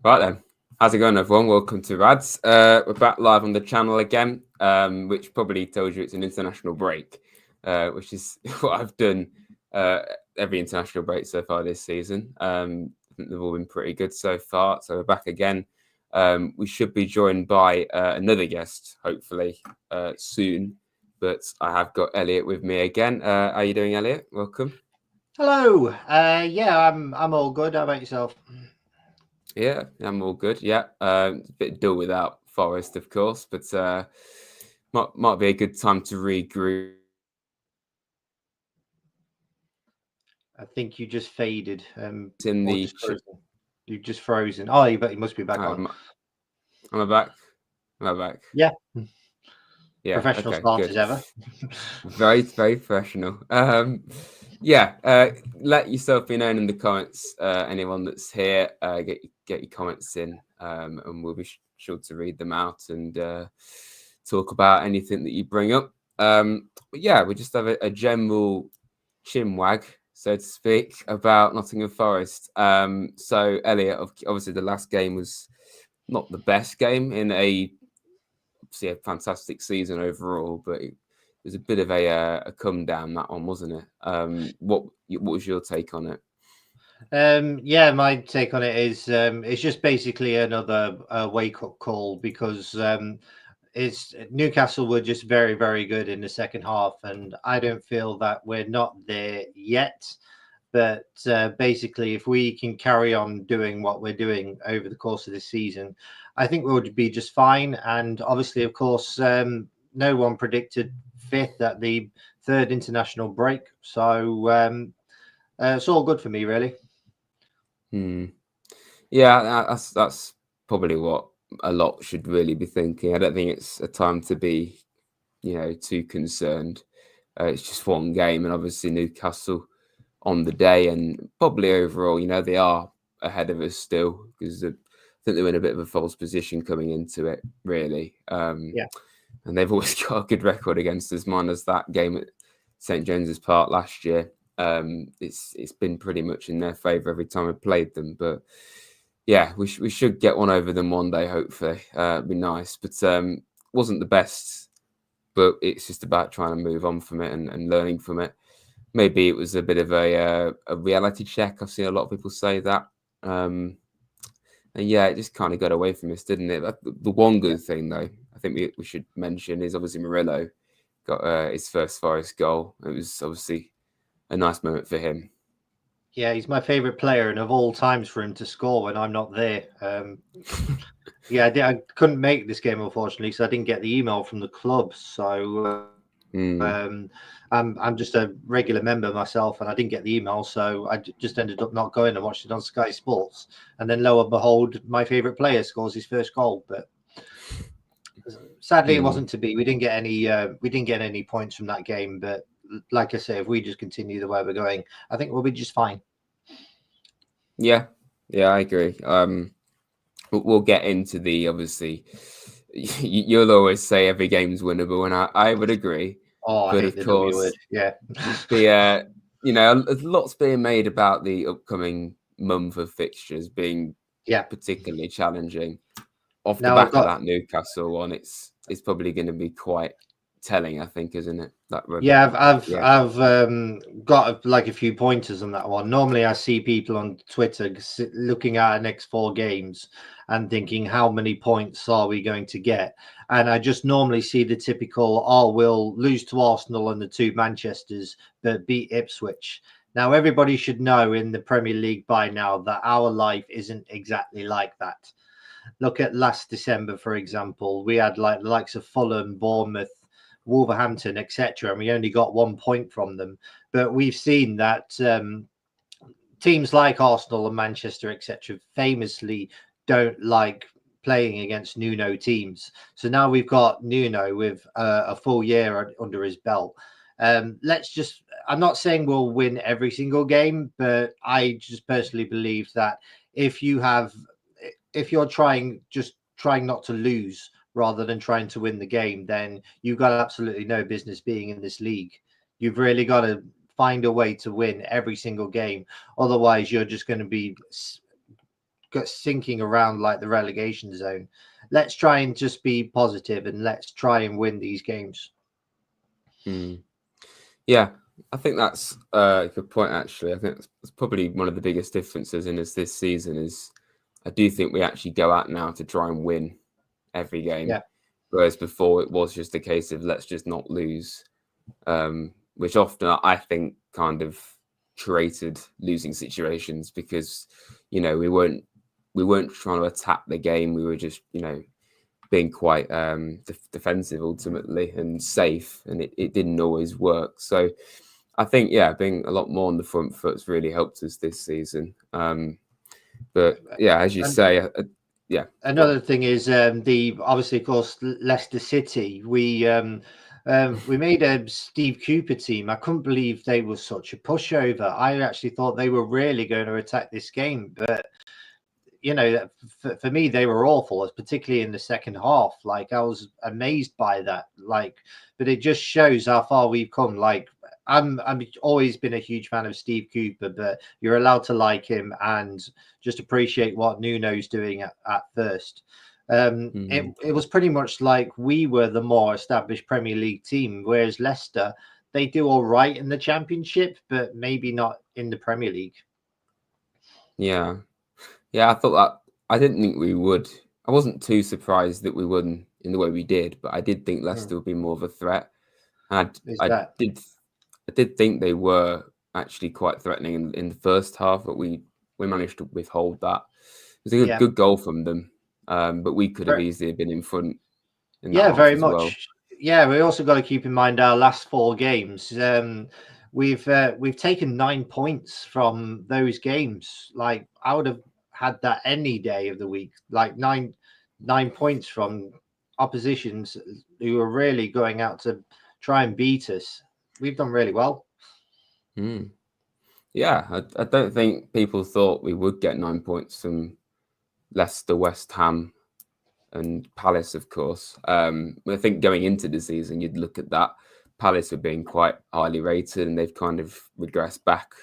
Right then, how's it going, everyone? Welcome to Rads. We're back live on the channel again, which probably tells you it's an international break, which is what I've done every international break so far this season. I think they've all been pretty good so far. So we're back again. We should be joined by another guest, hopefully soon. But I have got Elliot with me again. How are you doing, Elliot? Welcome. Hello. Yeah, I'm all good. How about yourself? Yeah, I'm all good. Yeah, a bit dull without Forest, of course, but might be a good time to regroup. I think you just faded, In or the just frozen. You've just frozen. Oh, you must be back on. am I back? Am I back? Yeah, Yeah. professional Okay. start Good. as ever. Very professional. Yeah. Let yourself be known in the comments. Anyone that's here, get your comments in, and we'll be sure to read them out and talk about anything that you bring up. But yeah, we just have a general chinwag, so to speak, about Nottingham Forest. So Elliot, obviously, the last game was not the best game in obviously a fantastic season overall, but it was a bit of a come down, that one, wasn't it? What was your take on it? Yeah, my take on it is it's just basically another wake up call because it's Newcastle were just very, very good in the second half, and I don't feel that we're not there yet. But basically, if we can carry on doing what we're doing over the course of this season, I think we'll be just fine. And obviously, of course, no one predicted fifth at the third international break, so it's all good for me, really. Hmm. Yeah, that's probably what a lot should really be thinking. I don't think it's a time to be, too concerned. It's just one game, and obviously Newcastle on the day, and probably overall, they are ahead of us still because I think they're in a bit of a false position coming into it, really. Yeah. And they've always got a good record against us, minus that game at St James's Park last year. It's been pretty much in their favour every time we've played them, but yeah, we should get one over them one day, hopefully. It'd be nice, but wasn't the best. But it's just about trying to move on from it and learning from it. Maybe it was a bit of a reality check. I've seen a lot of people say that. And yeah, it just kind of got away from us, didn't it? The one good thing, though, I think we should mention is obviously Murillo got his first Forest goal. It was obviously a nice moment for him. Yeah, he's my favourite player, and of all times for him to score when I'm not there. Yeah, I couldn't make this game unfortunately, so I didn't get the email from the club. So Mm. I'm just a regular member myself, and I didn't get the email, so just ended up not going and watched it on Sky Sports. And then lo and behold, my favourite player scores his first goal. But sadly, it Mm. wasn't to be. We didn't get any points from that game. But like I say, if we just continue the way we're going, I think we'll be just fine. Yeah, yeah, I agree. We'll get into the obviously. You'll always say every game's winnable, and I would agree. Oh, I But hate of the W word. course, Yeah. the there's lots being made about the upcoming month of fixtures being Yeah. particularly challenging. Off the Now I've back of got that Newcastle one, it's probably going to be quite telling, I think, isn't it? Yeah, Yeah. I've got like a few pointers on that one. Normally, I see people on Twitter looking at our next four games and thinking, how many points are we going to get? And I just normally see the typical, oh, we'll lose to Arsenal and the two Manchesters, but beat Ipswich. Now, everybody should know in the Premier League by now that our life isn't exactly like that. Look at last December, for example. We had like the likes of Fulham, Bournemouth, Wolverhampton, etc., and we only got 1 point from them. But we've seen that teams like Arsenal and Manchester, etc., famously don't like playing against Nuno teams. So now we've got Nuno with a full year under his belt. Let's just, I'm not saying we'll win every single game, but I just personally believe that if you have, if you're trying not to lose rather than trying to win the game, then you've got absolutely no business being in this league. You've really got to find a way to win every single game. Otherwise, you're just going to be sinking around like the relegation zone. Let's try and just be positive and let's try and win these games. Yeah, I think that's a good point, actually. I think that's probably one of the biggest differences in us this season is I do think we actually go out now to try and win every game. Yeah. Whereas before it was just a case of let's just not lose, which often I think kind of created losing situations because, we weren't trying to attack the game. We were just, being quite defensive ultimately and safe, and it didn't always work. So I think, being a lot more on the front foot's really helped us this season. But yeah, as you say, Another thing is obviously, of course, Leicester City. We made a Steve Cooper team. I couldn't believe they were such a pushover. I actually thought they were really going to attack this game, but for me, they were awful, particularly in the second half. Like, I was amazed by that. Like, but it just shows how far we've come. Like, I'm always been a huge fan of Steve Cooper, but you're allowed to like him and just appreciate what Nuno's doing at first. It was pretty much like we were the more established Premier League team, whereas Leicester, they do all right in the Championship, but maybe not in the Premier League. Yeah. Yeah, I thought that. I didn't think we would. I wasn't too surprised that we won in the way we did, but I did think Leicester would be more of a threat. And I did think they were actually quite threatening in the first half, but we managed to withhold that. It was a good goal from them, but we could have easily been in front. Very much. Well. Yeah, we also got to keep in mind our last 4 games. We've taken 9 points from those games. Like, I would have had that any day of the week. Like 9 points from oppositions who are really going out to try and beat us. We've done really well. Yeah, I don't think people thought we would get 9 points from Leicester, West Ham, and Palace, of course. I think going into the season, you'd look at that. Palace were being quite highly rated, and they've kind of regressed back.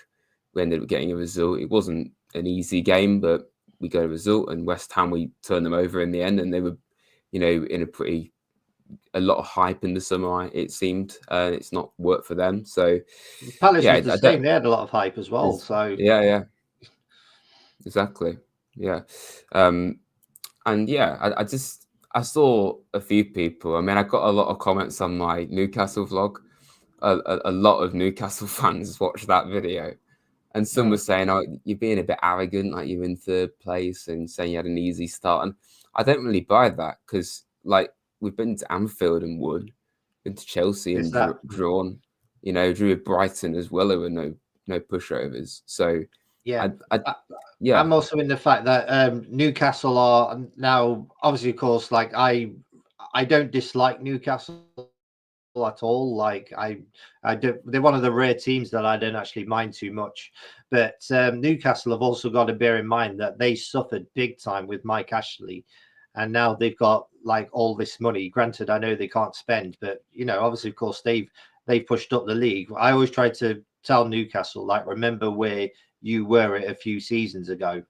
We ended up getting a result. It wasn't an easy game, but we got a result. And West Ham, we turned them over in the end, and they were, in a lot of hype in the summer. It seemed it's not worked for them. So Palace was the same. They had a lot of hype as well. So yeah, exactly. Yeah, and yeah, I saw a few people. I mean, I got a lot of comments on my Newcastle vlog. A lot of Newcastle fans watched that video, and some were saying, "Oh, you're being a bit arrogant, like you're in 3rd place, and saying you had an easy start." And I don't really buy that because, like, we've been to Anfield and won, been to Chelsea and drawn. Drew with Brighton as well. There were no pushovers. So yeah, I'm also in the fact that Newcastle are now, obviously, of course, like I don't dislike Newcastle at all. Like I do. They're one of the rare teams that I don't actually mind too much. But Newcastle have also got to bear in mind that they suffered big time with Mike Ashley, and now they've got like all this money. Granted, I know they can't spend, but obviously, of course, they've pushed up the league. I always try to tell Newcastle, like, remember where you were a few seasons ago.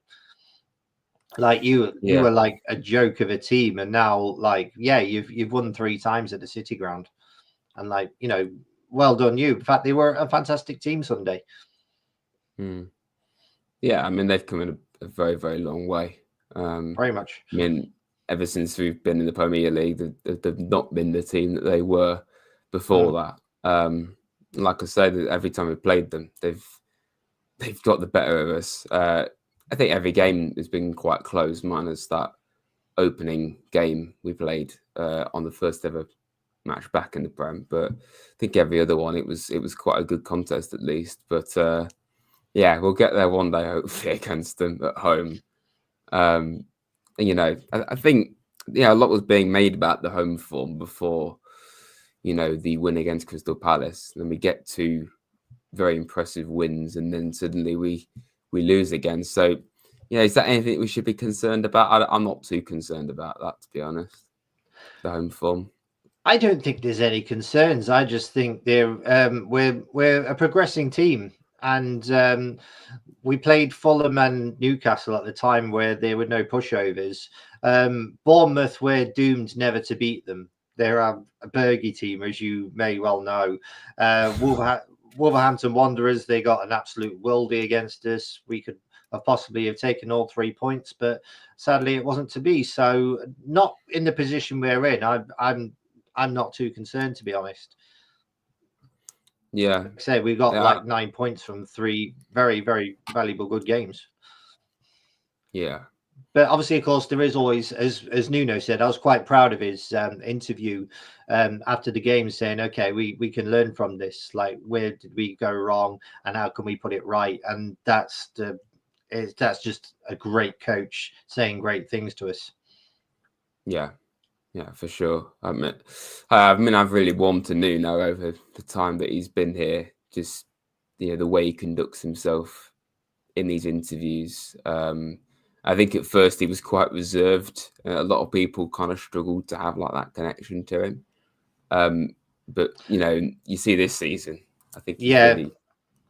Like you were like a joke of a team, and now, like, you've won 3 times at the City Ground, and like, well done you. In fact, they were a fantastic team Sunday. Yeah, I mean, they've come in a very, very long way. Very much. I mean, ever since we've been in the Premier League, they've not been the team that they were before that. Like I said, every time we played them, they've got the better of us. I think every game has been quite close, minus that opening game we played on the first ever match back in the Prem. But I think every other one, it was quite a good contest at least. But yeah, we'll get there one day, hopefully, against them at home. I think a lot was being made about the home form before, the win against Crystal Palace. And then we get 2 very impressive wins, and then suddenly we lose again. So, is that anything we should be concerned about? I'm not too concerned about that, to be honest. The home form. I don't think there's any concerns. I just think we're a progressing team, and we played Fulham and Newcastle at the time where there were no pushovers. Bournemouth were doomed never to beat them. They're a Bergie team, as you may well know. Wolverhampton Wanderers, they got an absolute worldie against us. We could have possibly have taken all 3 points, but sadly it wasn't to be. So not in the position we're in. I'm not too concerned, to be honest. Yeah. Like I said, we got like 9 points from 3 very, very valuable good games. Yeah. But obviously, of course, there is always, as Nuno said, I was quite proud of his interview after the game, saying, "Okay, we can learn from this. Like, where did we go wrong, and how can we put it right?" And that's just a great coach saying great things to us. Yeah, for sure. I mean, I've really warmed to Nuno over the time that he's been here. Just the way he conducts himself in these interviews. I think at first he was quite reserved. A lot of people kind of struggled to have like that connection to him. But you see this season, I think he's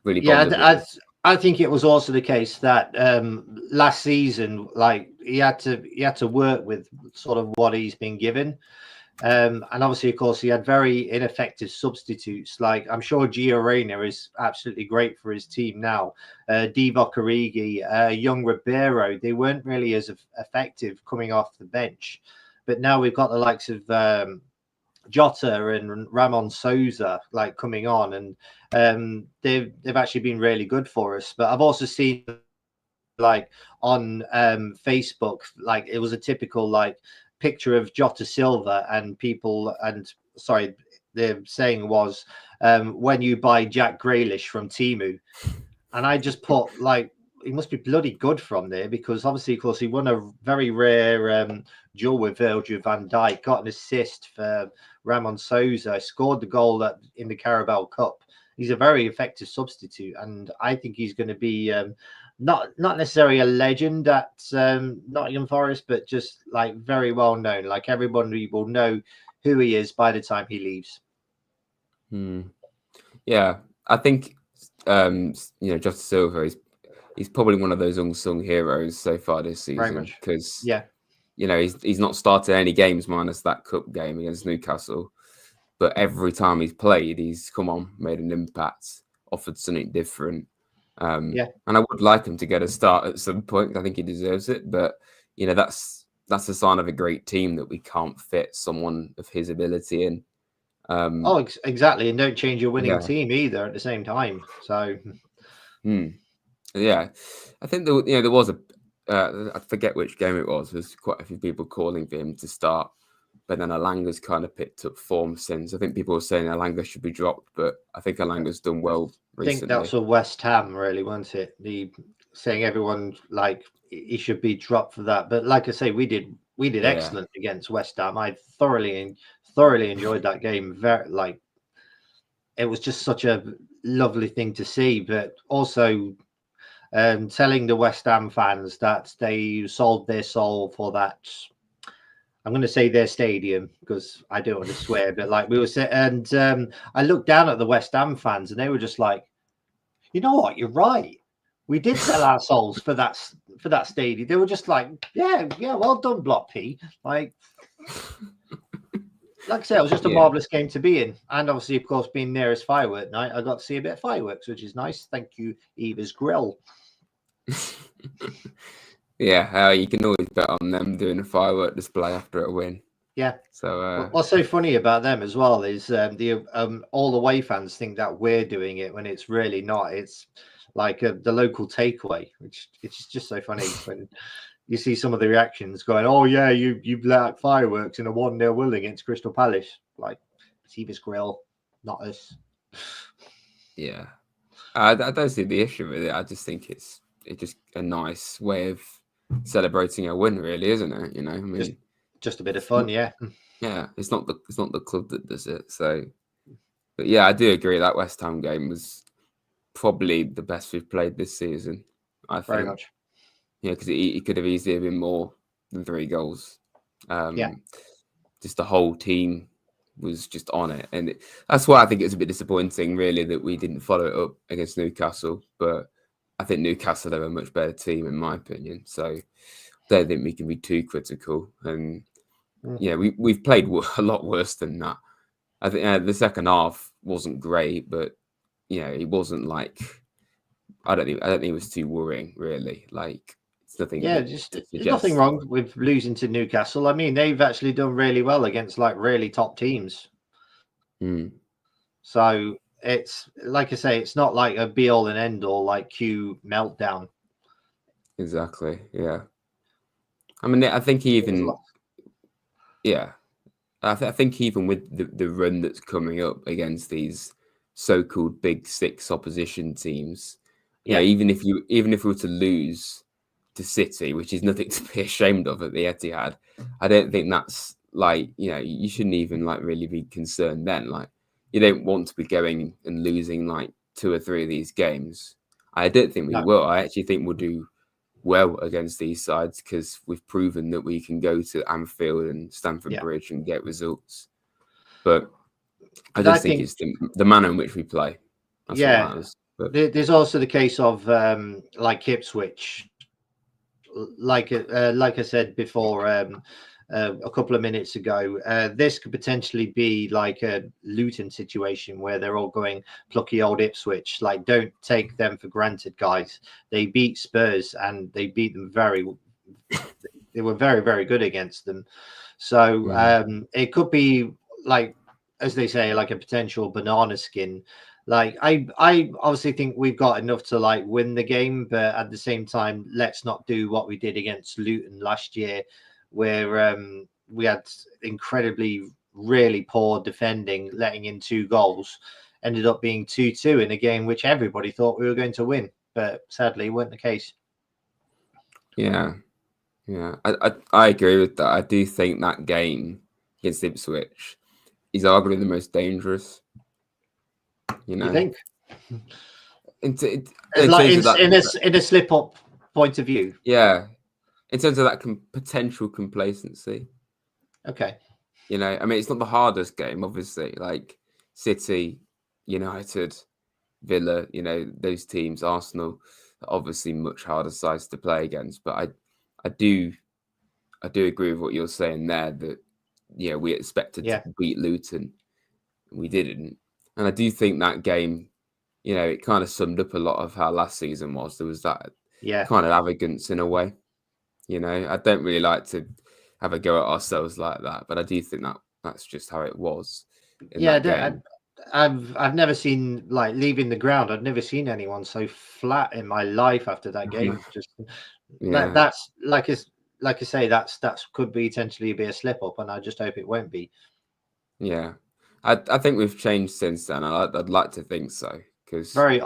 really bonded with him. I think it was also the case that last season, like he had to work with sort of what he's been given. And obviously, of course, he had very ineffective substitutes. Like I'm sure Gio Reyna is absolutely great for his team now. Divock Origi, young Ribeiro, they weren't really as effective coming off the bench. But now we've got the likes of Jota and Ramon Sousa like coming on, and they've actually been really good for us. But I've also seen like on Facebook, like it was a typical like picture of Jota Silva and people, and sorry, the saying was when you buy Jack Grealish from Temu, and I just put like he must be bloody good from there, because obviously, of course, he won a very rare duel with Virgil van Dijk, got an assist for Ramon Sousa, scored the goal in the Carabao Cup. He's a very effective substitute, and I think he's going to be not necessarily a legend at Nottingham Forest, but just like very well known. Like everybody will know who he is by the time he leaves. Yeah, I think Jota Silva he's probably one of those unsung heroes so far this season, because he's not started any games minus that cup game against Newcastle, but every time he's played, he's come on, made an impact, offered something different. And I would like him to get a start at some point. I think he deserves it, but that's a sign of a great team that we can't fit someone of his ability in. Exactly, and don't change your winning team either at the same time. So. Yeah, I think there was I forget which game it was. There's quite a few people calling for him to start, but then Alanga's kind of picked up form since. I think people were saying Alanga should be dropped, but I think Alanga's done well recently. I think that's a West Ham, really, wasn't it? Saying everyone like he should be dropped for that. But like I say, we did excellent against West Ham. I thoroughly enjoyed that game. It was just such a lovely thing to see, but also. Telling the West Ham fans that they sold their soul for that. I'm going to say their stadium because I don't want to swear, but like we were saying, and I looked down at the West Ham fans and they were just like, you know what, you're right. We did sell our souls for that stadium. They were just like, yeah, well done, Block P. Like I said, it was just a marvelous game to be in, and obviously, of course, being near as firework night, I got to see a bit of fireworks, which is nice. Thank you, Eva's Grill. You can always bet on them doing a firework display after a win. Yeah. So what's so funny about them as well is all away fans think that we're doing it when it's really not. It's like the local takeaway, which it's just so funny when you see some of the reactions going, "Oh yeah, you let out fireworks in a 1-0 win against Crystal Palace." Like it's Eva's Grill, not us. Yeah, I don't see the issue with it. I just think it's just a nice way of celebrating a win, really, isn't it? I mean, just a bit of fun, yeah. Yeah, it's not the club that does it. So, but yeah, I do agree that West Ham game was probably the best we've played this season. I think. Very much. Yeah, because it could have easily been more than 3 goals. Just the whole team was just on it, and that's why I think it's a bit disappointing, really, that we didn't follow it up against Newcastle. But I think Newcastle are a much better team, in my opinion. So I don't think we can be too critical. And we've played a lot worse than that. I think the second half wasn't great, but it wasn't like I don't think it was too worrying, really. Like it's nothing. Yeah, there's nothing wrong with losing to Newcastle. I mean, they've actually done really well against like really top teams. So it's like I say, it's not like a be all and end all like Q meltdown. Exactly. Yeah. I mean, I think even I think even with the run that's coming up against these so-called Big Six opposition teams, even if we were to lose to City, which is nothing to be ashamed of at the Etihad, I don't think that's like you shouldn't even like really be concerned then. Like you don't want to be going and losing like 2 or 3 of these games. I don't think we will. I actually think we'll do well against these sides because we've proven that we can go to Anfield and Stamford Bridge and get results. But I just think it's the manner in which we play. That's what matters. But there's also the case of like Ipswich, like I said before a couple of minutes ago, this could potentially be like a Luton situation where they're all going plucky old Ipswich. Like, don't take them for granted, guys. They beat Spurs and they beat them they were very, very good against them. So it could be like, as they say, like a potential banana skin. Like I obviously think we've got enough to like win the game, but at the same time, let's not do what we did against Luton last year, where we had incredibly really poor defending, letting in 2 goals, ended up being 2-2 in a game which everybody thought we were going to win, but sadly weren't the case. Yeah, I agree with that. I do think that game against Ipswich is arguably the most dangerous. You think? In a slip up point of view. Yeah, in terms of that potential complacency. Okay. I mean, it's not the hardest game, obviously. Like City, United, Villa, those teams, Arsenal, are obviously much harder sides to play against. But I do agree with what you're saying there that we expected to beat Luton, we didn't. And I do think that game, it kind of summed up a lot of how last season was. There was that kind of arrogance in a way. I don't really like to have a go at ourselves like that, but I do think that's just how it was. I've never seen, like, leaving the ground, I've never seen anyone so flat in my life after that game. Just that's like I say, that's could potentially be a slip up, and I just hope it won't be. Yeah. I think we've changed since then. I'd like to think so. Very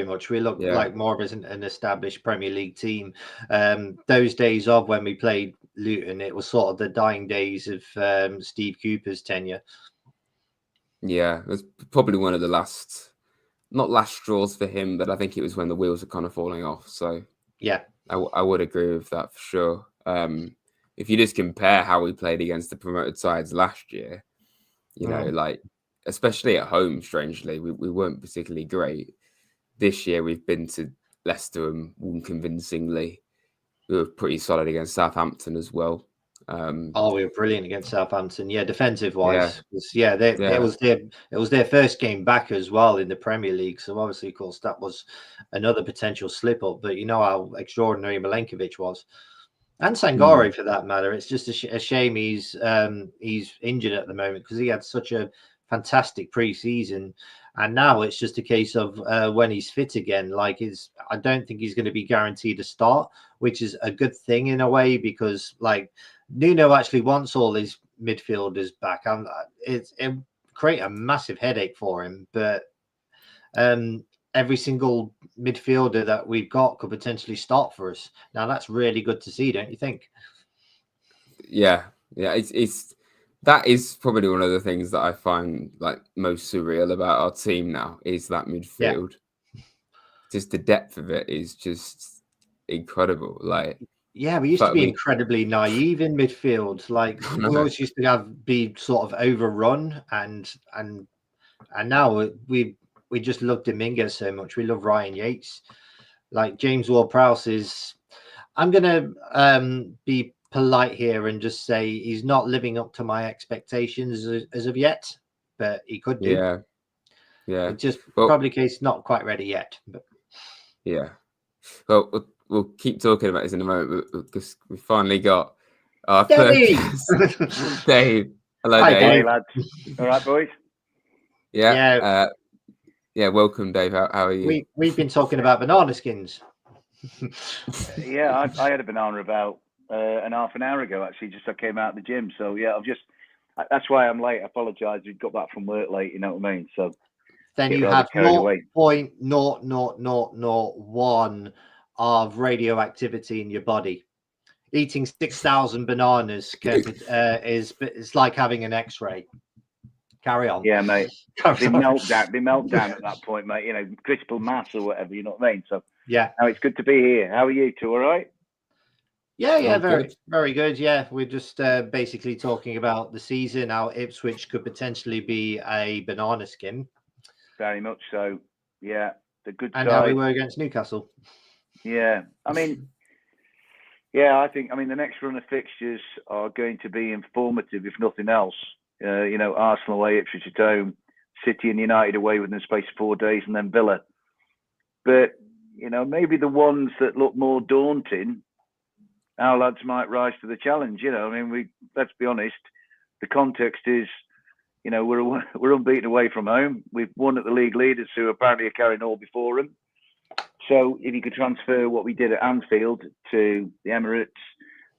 much. We look like more of an established Premier League team. Those days of when we played Luton, it was sort of the dying days of Steve Cooper's tenure. Yeah, it was probably one of the not last straws for him, but I think it was when the wheels were kind of falling off. So yeah, I would agree with that for sure. If you just compare how we played against the promoted sides last year, like especially at home, strangely, we weren't particularly great. This year we've been to Leicester and won convincingly. We were pretty solid against Southampton as well. We were brilliant against Southampton. Yeah, defensive wise, it was their first game back as well in the Premier League. So obviously, of course, that was another potential slip up. But you know how extraordinary Milenkovic was, and Sangare for that matter. It's just a shame he's injured at the moment because he had such a fantastic pre-season, and now it's just a case of when he's fit again. Like, I don't think he's going to be guaranteed a start, which is a good thing in a way because like Nuno actually wants all his midfielders back. It create a massive headache for him, but every single midfielder that we've got could potentially start for us. Now that's really good to see, don't you think? Yeah, it's that is probably one of the things that I find like most surreal about our team now is that midfield. Just the depth of it is just incredible. Like, Yeah, we used to But be incredibly naive in midfield. Like we always used to be sort of overrun, and now we just love Dominguez so much. We love Ryan Yates. Like James Ward-Prowse is. I'm gonna be polite here and just say he's not living up to my expectations as of yet, but he could do. Yeah. It's just probably case not quite ready yet. But yeah. Well, we'll keep talking about this in a moment because we finally got our third guest, Dave. Hello, Hi, Dave. Hey, lads. All right, boys. Yeah. Welcome, Dave. How are you? We've been talking about banana skins. Yeah, I had a banana about an half an hour ago. Actually, just I came out of the gym. So yeah, that's why I'm late. I apologise. We got back from work late. You know what I mean? So then you have 0.00001 of radioactivity in your body. Eating 6,000 bananas is like having an X-ray. Carry on. Yeah, mate. They melt down at that point, mate. You know, critical mass or whatever. You know what I mean? So yeah. Now it's good to be here. How are you two? All right? Yeah, very good. Yeah, we're just basically talking about the season. How Ipswich could potentially be a banana skin. Very much so. Yeah, the good and side. how we were against Newcastle. Yeah, I mean, I think the next run of fixtures are going to be informative, if nothing else. Arsenal away, Ipswich at home, City and United away within the space of 4 days, and then Villa. But maybe the ones that look more daunting, our lads might rise to the challenge. Let's be honest. The context is, we're unbeaten away from home. We've won at the league leaders, who apparently are carrying all before them. So if you could transfer what we did at Anfield to the Emirates,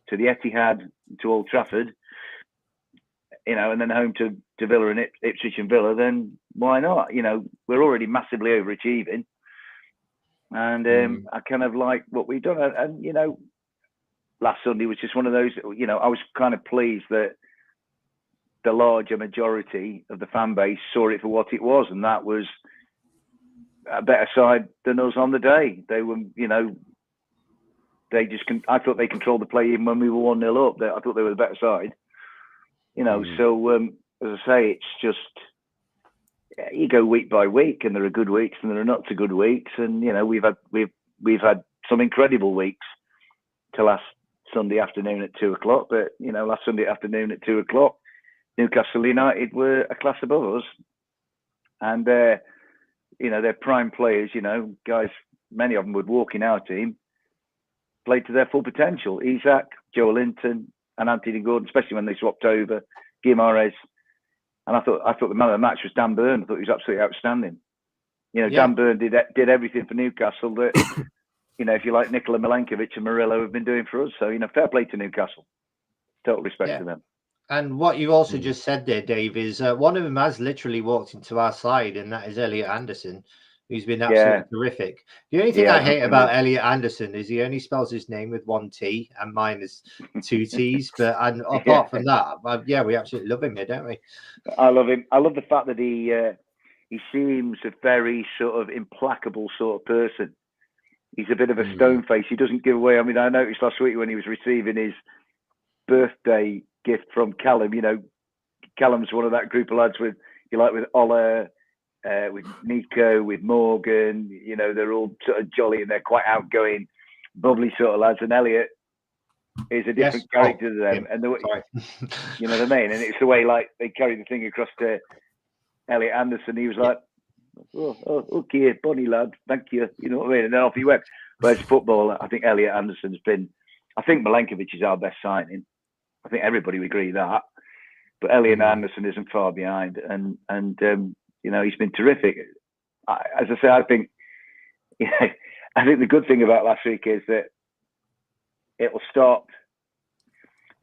to the Etihad, to Old Trafford, and then home to Villa and Ipswich and Villa, then why not? We're already massively overachieving. And I kind of like what we've done. And last Sunday was just one of those, I was kind of pleased that the larger majority of the fan base saw it for what it was. And that was a better side than us on the day. They were, I thought they controlled the play even when we were 1-0 up. I thought they were the better side. So as I say, it's just, you go week by week, and there are good weeks and there are not so good weeks. And, we've had some incredible weeks till last Sunday afternoon at 2:00. But, last Sunday afternoon at 2:00, Newcastle United were a class above us. And they're prime players, guys, many of them would walk in our team, played to their full potential. Isak, Joe Linton, and Anthony Gordon, especially when they swapped over, Guimaraes. And I thought the man of the match was Dan Burn. I thought he was absolutely outstanding. Dan Burn did everything for Newcastle that, if you like, Nikola Milenkovic and Murillo have been doing for us. So, fair play to Newcastle. Total respect to them. And what you also just said there, Dave, is one of them has literally walked into our side, and that is Elliot Anderson, who's been absolutely terrific. The only thing I hate about Elliot Anderson is he only spells his name with 1 T, and mine is 2 T's. But apart from that, we absolutely love him here, don't we? I love him. I love the fact that he seems a very sort of implacable sort of person. He's a bit of a stone face. He doesn't give away. I mean, I noticed last week when he was receiving his birthday gift from Callum. Callum's one of that group of lads with Ola, with Nico, with Morgan. They're all sort of jolly and they're quite outgoing, bubbly sort of lads. And Elliot is a different character to them. And the way, you know what I mean? And it's the way like they carry the thing across to Elliot Anderson. He was like, oh, okay, Bonnie lad, thank you. You know what I mean? And then off he went. But as football, I think Elliot Anderson's been. I think Milenkovic is our best signing. I think everybody would agree that. But Elliot Anderson isn't far behind, and he's been terrific. As I say, I think the good thing about last week is that it'll stop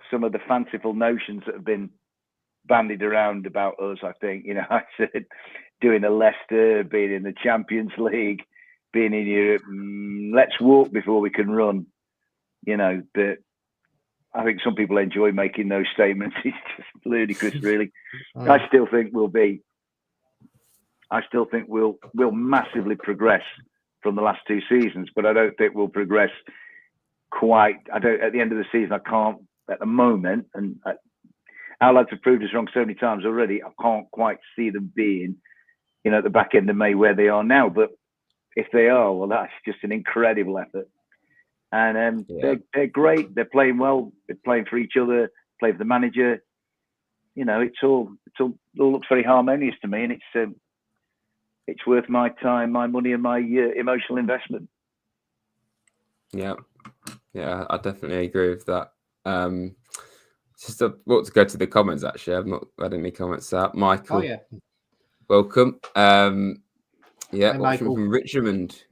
some of the fanciful notions that have been bandied around about us. I think I said doing a Leicester, being in the Champions League, being in Europe. Let's walk before we can run. But I think some people enjoy making those statements. It's just ludicrous, really. I still think we'll massively progress from the last 2 seasons, but I don't think we'll progress quite. I don't. At the end of the season, I can't at the moment. And our lads have proved us wrong so many times already. I can't quite see them being, at the back end of May where they are now. But if they are, well, that's just an incredible effort. And they're great. They're playing well. They're playing for each other. Play for the manager. It's all looks very harmonious to me, and it's worth my time, my money, and my emotional investment. Yeah, I definitely agree with that. Just want to go to the comments. Actually, I've not had any comments out. Michael, welcome. Hi, Michael. From Richmond.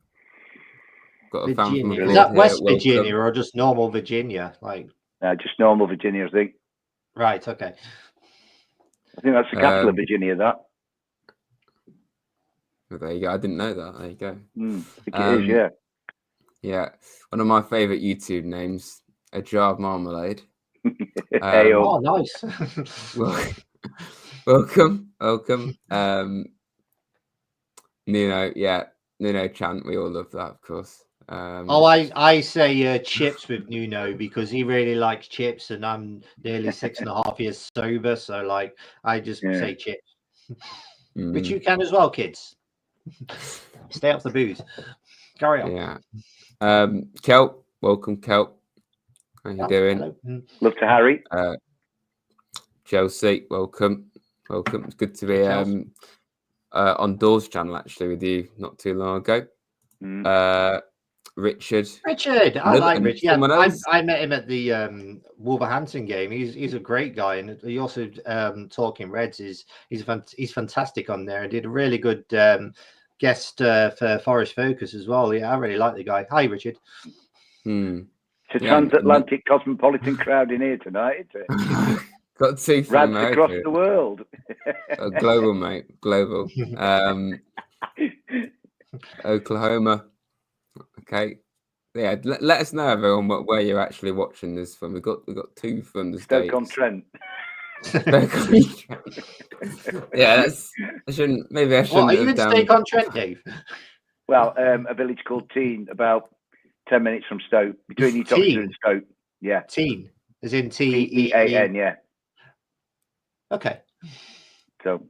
Got a fan from Virginia. Is that West Virginia or just normal Virginia? Just normal Virginia, I think. Right. Okay. I think that's the capital of Virginia. That. Well, there you go. I didn't know that. There you go. I think it is. Yeah. Yeah. One of my favourite YouTube names, A Jar of Marmalade. Oh, nice. Welcome. Nuno chant. We all love that, of course. I say chips with Nuno because he really likes chips, and I'm nearly 6.5 years sober, so I just say chips. Which you can as well, kids. Stay off the booze. Carry on. Yeah. Kelp, welcome, Kelp. How you doing? Hello. Love to Harry. Chelsea, welcome. It's good to be on Doors channel actually with you not too long ago. Richard, I like Richard. Yeah, I met him at the Wolverhampton game. He's a great guy, and he also talking Reds he's fantastic on there. I did a really good guest for Forest Focus as well. Yeah, I really like the guy. Hi, Richard. It's a transatlantic cosmopolitan crowd in here tonight, isn't it? Got two from Rads America. across the world. Global, mate. Global. Oklahoma. Okay. Yeah, let us know, everyone, where you're actually watching this from. We've got two from the States. Stoke-on-Trent. Yeah, I shouldn't. Maybe I shouldn't. What, are you in Stoke-on-Trent, Dave? Well, a village called Teen, about 10 minutes from Stoke, between Uttoxeter and Stoke. Yeah. Teen, as in T-E-A-N, yeah. Okay. So.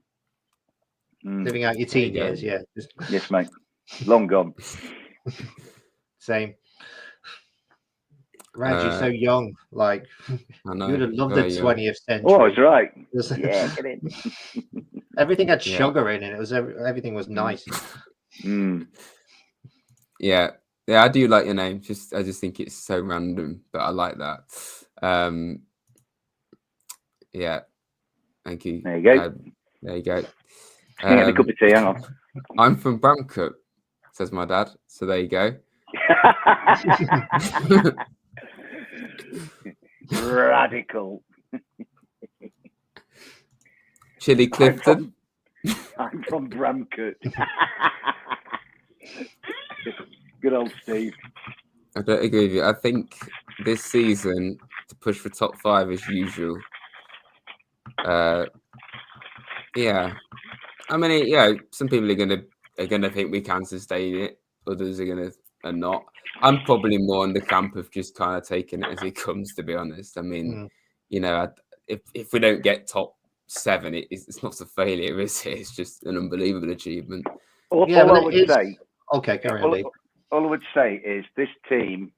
Living out your teen years, yeah. Yes, mate. Long gone. Same. Rad, you're so young. I know. You would have loved the 20th century. Oh, that's right. Yeah, get in. Everything had sugar in it. Everything was nice. Yeah, I do like your name. I just think it's so random, but I like that. Yeah, thank you. There you go. There you go. Get a cup of tea. Hang on. I'm from Bramcote, says my dad. So there you go. Radical. Chili Clifton. I'm from Bramcote. Good old Steve. I don't agree with you. I think this season to push for top 5 as usual. Yeah. I mean, some people are gonna think we can sustain it. Others are not. I'm probably more in the camp of just kind of taking it as it comes, to be honest. I mean, if we don't get top 7, it's not a failure, is it? It's just an unbelievable achievement. All I would say. Okay, carry on, Dave. All I would say is this team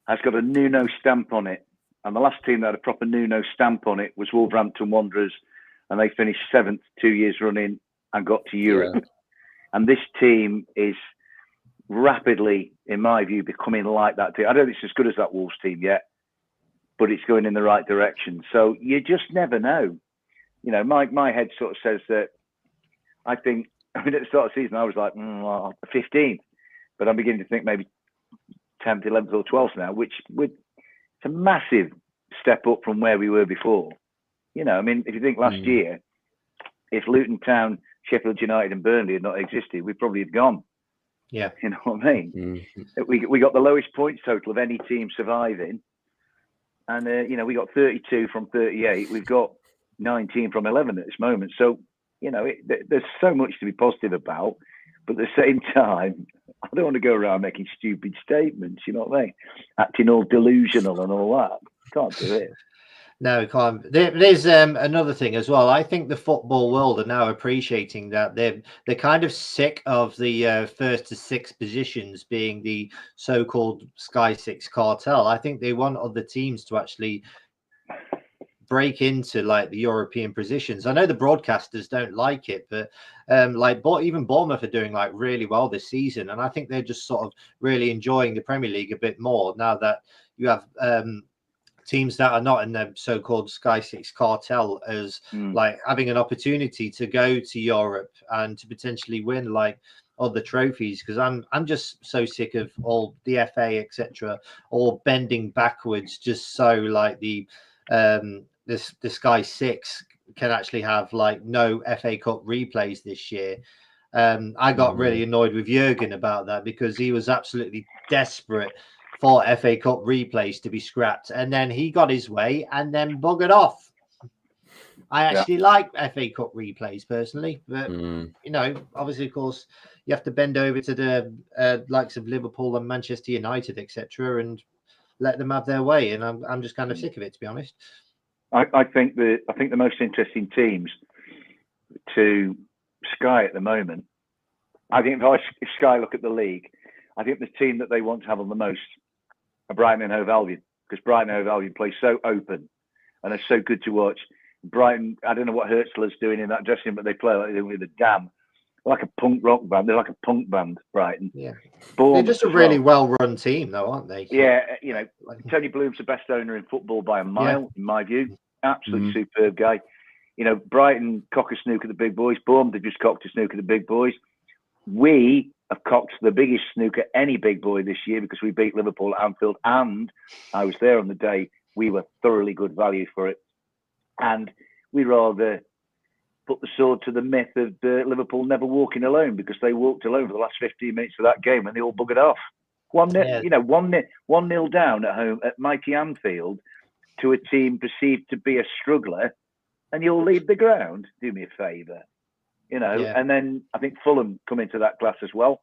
has got a Nuno stamp on it. And the last team that had a proper Nuno stamp on it was Wolverhampton Wanderers. And they finished 7th 2 years running and got to Europe. Yeah. And this team is rapidly, in my view, becoming like that team. I don't think it's as good as that Wolves team yet, but it's going in the right direction. So you just never know. My head sort of says that at the start of the season, I was like, 15th. But I'm beginning to think maybe 10th, 11th or 12th now, which it's a massive step up from where we were before. If you think last year, if Luton Town, Sheffield United and Burnley had not existed, we'd probably have gone. Yeah. You know what I mean? We got the lowest points total of any team surviving. And, we got 32 from 38. We've got 19 from 11 at this moment. So, there's so much to be positive about. But at the same time, I don't want to go around making stupid statements, you know what I mean? Acting all delusional and all that. Can't do it. No, we can't. There's another thing as well. I think the football world are now appreciating that they're kind of sick of the first to sixth positions being the so-called Sky Six cartel. I think they want other teams to actually break into like the European positions. I know the broadcasters don't like it, but even Bournemouth are doing like really well this season, and I think they're just sort of really enjoying the Premier League a bit more now that you have teams that are not in the so-called Sky Six cartel as like having an opportunity to go to Europe and to potentially win like other trophies. Because I'm just so sick of all the FA etc. all bending backwards just so like the Sky Six can actually have like no FA Cup replays this year. I got really annoyed with Jurgen about that because he was absolutely desperate for FA Cup replays to be scrapped, and then he got his way and then buggered off. I actually like FA Cup replays personally, but you know, obviously, of course, you have to bend over to the likes of Liverpool and Manchester United, etc., and let them have their way. And I'm just kind of sick of it, to be honest. I think the most interesting teams to Sky at the moment. I think if Sky look at the league, I think the team that they want to have on the most are Brighton and Hove Albion, because Brighton and Hove Albion play so open and are so good to watch. Brighton, I don't know what Hurtzler's doing in that dressing room, but they play like with a dam, like a punk rock band. They're like a punk band, Brighton. Yeah, Bournemouth they're just a really well-run team, though, aren't they? Yeah, you know, Tony Bloom's the best owner in football by a mile, in my view. Absolutely superb guy. You know, Brighton cock a snook at the big boys. Bournemouth have just cocked a snook at the big boys. We have cocked the biggest snook at any big boy this year because we beat Liverpool at Anfield, and I was there on the day. We were thoroughly good value for it, and we rather put the sword to the myth of Liverpool never walking alone, because they walked alone for the last 15 minutes of that game and they all buggered off. 1-0 down at home at mighty Anfield to a team perceived to be a struggler, and you'll leave the ground. Do me a favour. You know, and then I think Fulham come into that class as well.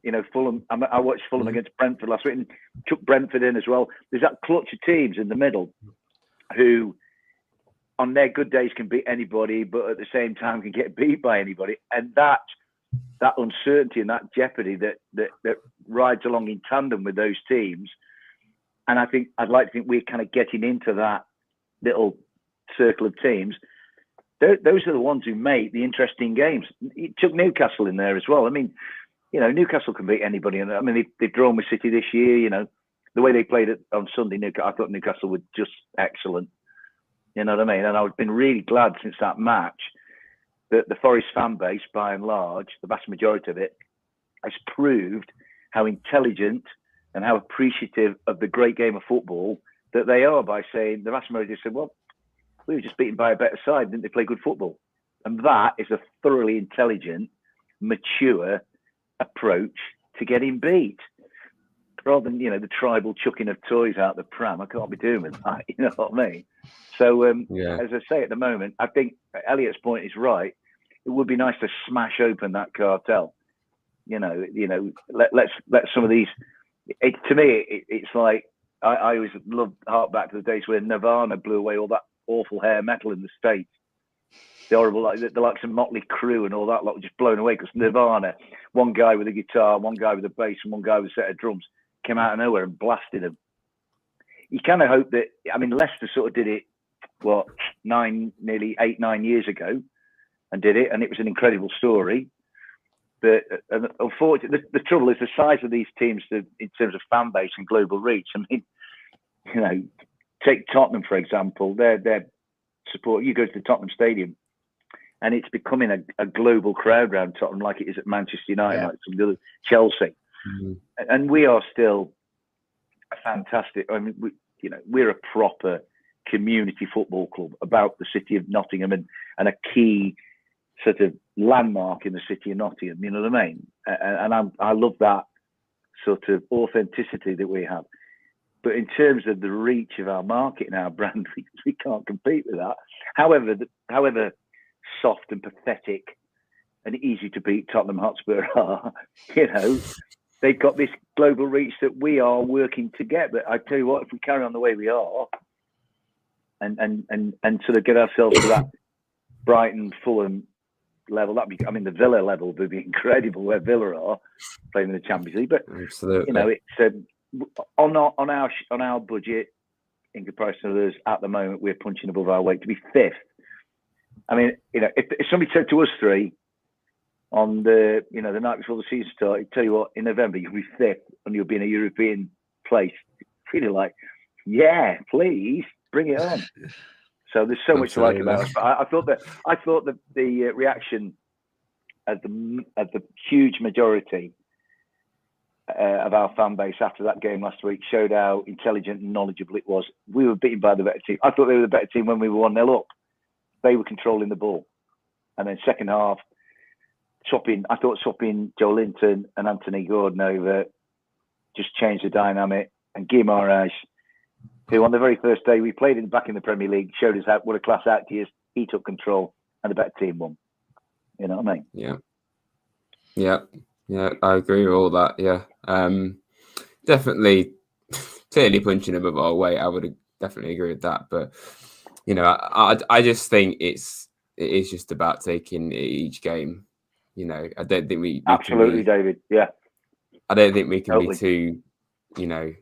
You know, Fulham, I watched Fulham against Brentford last week and took Brentford in as well. There's that clutch of teams in the middle who, on their good days, can beat anybody, but at the same time can get beat by anybody. And that uncertainty and that jeopardy that rides along in tandem with those teams. And I'd like to think we're kind of getting into that little circle of teams. Those are the ones who make the interesting games. You took Newcastle in there as well. I mean, you know, Newcastle can beat anybody. And I mean, they've drawn with City this year. You know, the way they played it on Sunday, I thought Newcastle were just excellent. You know what I mean? And I've been really glad since that match that the Forest fan base, by and large, the vast majority of it, has proved how intelligent and how appreciative of the great game of football that they are, by saying, the vast majority said, well, we were just beaten by a better side, didn't they play good football? And that is a thoroughly intelligent, mature approach to getting beat. Rather than, you know, the tribal chucking of toys out the pram. I can't be doing with that, you know what I mean? So, as I say at the moment, I think Elliot's point is right. It would be nice to smash open that cartel. You know, let's some of these. To me, it's like I always hark back to the days when Nirvana blew away all that awful hair metal in the States. The horrible, like the likes of Motley Crue and all that lot were just blown away because Nirvana, one guy with a guitar, one guy with a bass, and one guy with a set of drums, came out of nowhere and blasted them. You kind of hope that, I mean, Leicester sort of did it, nearly 8-9 years ago, and did it, and it was an incredible story. But unfortunately, the trouble is the size of these teams in terms of fan base and global reach. I mean, you know, take Tottenham, for example. Their support, you go to the Tottenham Stadium, and it's becoming a global crowd around Tottenham, like it is at Manchester United, like some of the other Chelsea. And we are still a fantastic. I mean, we're a proper community football club about the city of Nottingham and a key sort of landmark in the city of Nottingham. You know what I mean? And I love that sort of authenticity that we have. But in terms of the reach of our market and our brand, we can't compete with that. However soft and pathetic and easy to beat Tottenham Hotspur are, they've got this global reach that we are working to get. But I tell you what, if we carry on the way we are, and sort of get ourselves to that Brighton, Fulham level, the Villa level would be incredible where Villa are playing in the Champions League. But Absolutely. it's on our budget in comparison to others at the moment, we're punching above our weight to be fifth. I mean, if somebody said to us three on the night before the season started, tell you what, in November you'll be fifth and you'll be in a European place, feeling like, yeah, please bring it on. So there's so much to like about us. But I thought that the reaction of the huge majority of our fan base after that game last week showed how intelligent and knowledgeable it was. We were beaten by the better team. I thought they were the better team when we were 1-0 up. They were controlling the ball. And then second half, I thought swapping Joe Linton and Anthony Gordon over just changed the dynamic. And Guy Moraes, who on the very first day we played back in the Premier League, showed us what a class act he is. He took control and the better team won. You know what I mean? Yeah, I agree with all that. Yeah, definitely, clearly punching above our weight. I would definitely agree with that. But I just think it is just about taking each game. I don't think we absolutely, David. Yeah, I don't think we can totally. be too,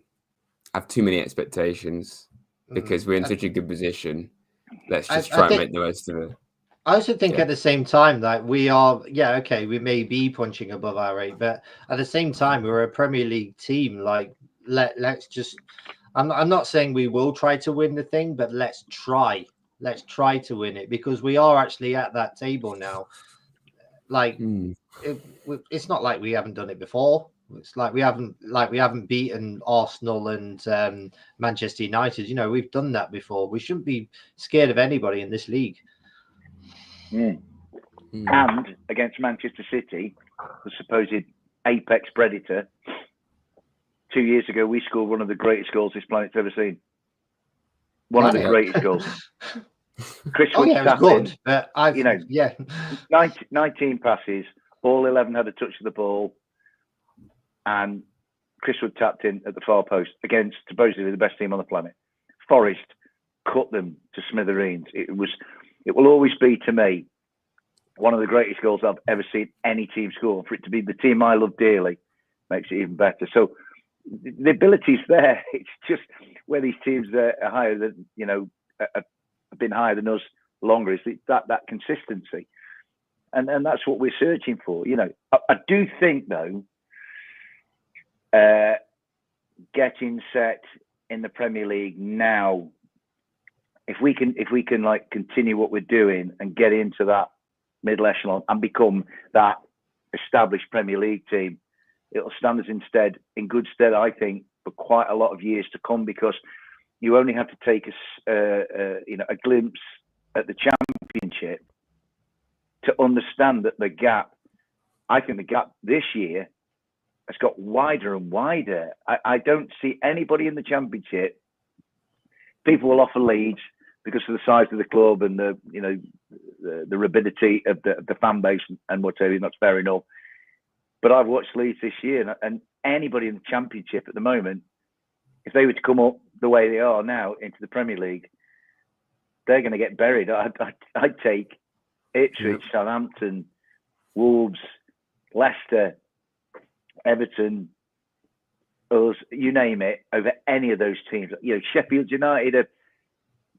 have too many expectations because we're in such a good position. Let's just try and make the most of it. I also think at the same time that we are, we may be punching above our weight, but at the same time, we're a Premier League team. Like, let's just, I'm not saying we will try to win the thing, but let's try to win it because we are actually at that table now. Like, it's not like we haven't done it before. It's like we haven't beaten Arsenal and Manchester United. We've done that before. We shouldn't be scared of anybody in this league. And against Manchester City, the supposed apex predator, 2 years ago, we scored one of the greatest goals this planet's ever seen. One of the greatest goals. Chris Wood was good. But 19 passes, all 11 had a touch of the ball, and Chris Wood tapped in at the far post against supposedly the best team on the planet. Forest cut them to smithereens. It will always be, to me, one of the greatest goals I've ever seen any team score. For it to be the team I love dearly makes it even better. So the ability's there. It's just where these teams are higher than, have been higher than us longer, is that consistency. And that's what we're searching for. I do think, though, getting set in the Premier League now, if we can like continue what we're doing and get into that middle echelon and become that established Premier League team, it'll stand us in good stead, I think, for quite a lot of years to come, because you only have to take a glimpse at the Championship to understand that the gap this year has got wider and wider. I don't see anybody in the Championship. People will offer Leeds because of the size of the club and the rabidity of the fan base and whatever. That's fair enough. But I've watched Leeds this year, and anybody in the Championship at the moment, if they were to come up the way they are now into the Premier League, they're going to get buried. I'd take Ipswich, Southampton, Wolves, Leicester, Everton, us, you name it, over any of those teams. Sheffield United are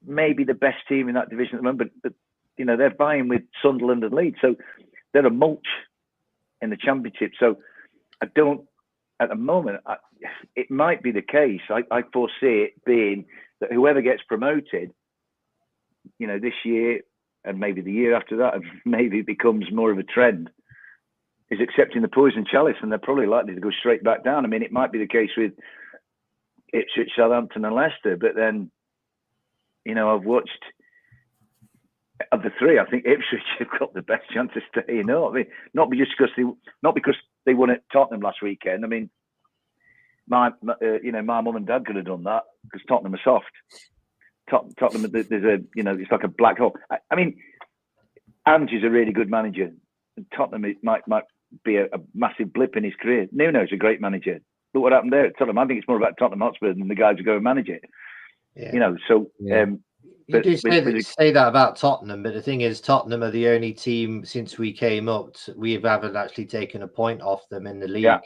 maybe the best team in that division at the moment, but they're vying with Sunderland and Leeds, so they're a mulch in the Championship. So I don't, at the moment, it might be the case. I foresee it being that whoever gets promoted, this year and maybe the year after that, and maybe it becomes more of a trend, is accepting the poison chalice, and they're probably likely to go straight back down. I mean, it might be the case with Ipswich, Southampton, and Leicester, but then, I've watched, of the three, I think Ipswich have got the best chance of staying up. I mean, not because they won at Tottenham last weekend. I mean, my mum and dad could have done that because Tottenham are soft. Tottenham, there's it's like a black hole. I mean, Ange is a really good manager. Tottenham might be a massive blip in his career. Nuno's a great manager. Look what happened there at Tottenham. I think it's more about Tottenham Hotspur than the guys who go and manage it. Yeah. You know, so you do say that about Tottenham, but the thing is, Tottenham are the only team since we came up we haven't actually taken a point off them in the league.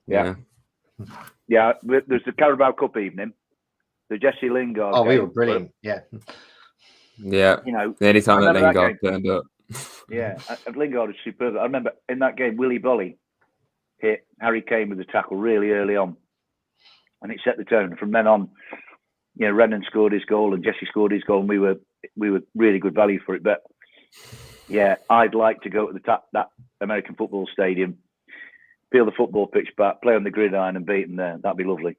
Yeah. There's the Carabao Cup evening, the Jesse Lingard. Oh, we were brilliant. Yeah. You know, anytime that Lingard turned up. Yeah, Lingard was superb. I remember in that game, Willy Bolly hit Harry Kane with a tackle really early on, and it set the tone. From then on, you know, Renan scored his goal and Jesse scored his goal, and we were really good value for it. But yeah, I'd like to go to that American football stadium, feel the football pitch back, play on the gridiron, and beat them there. That'd be lovely.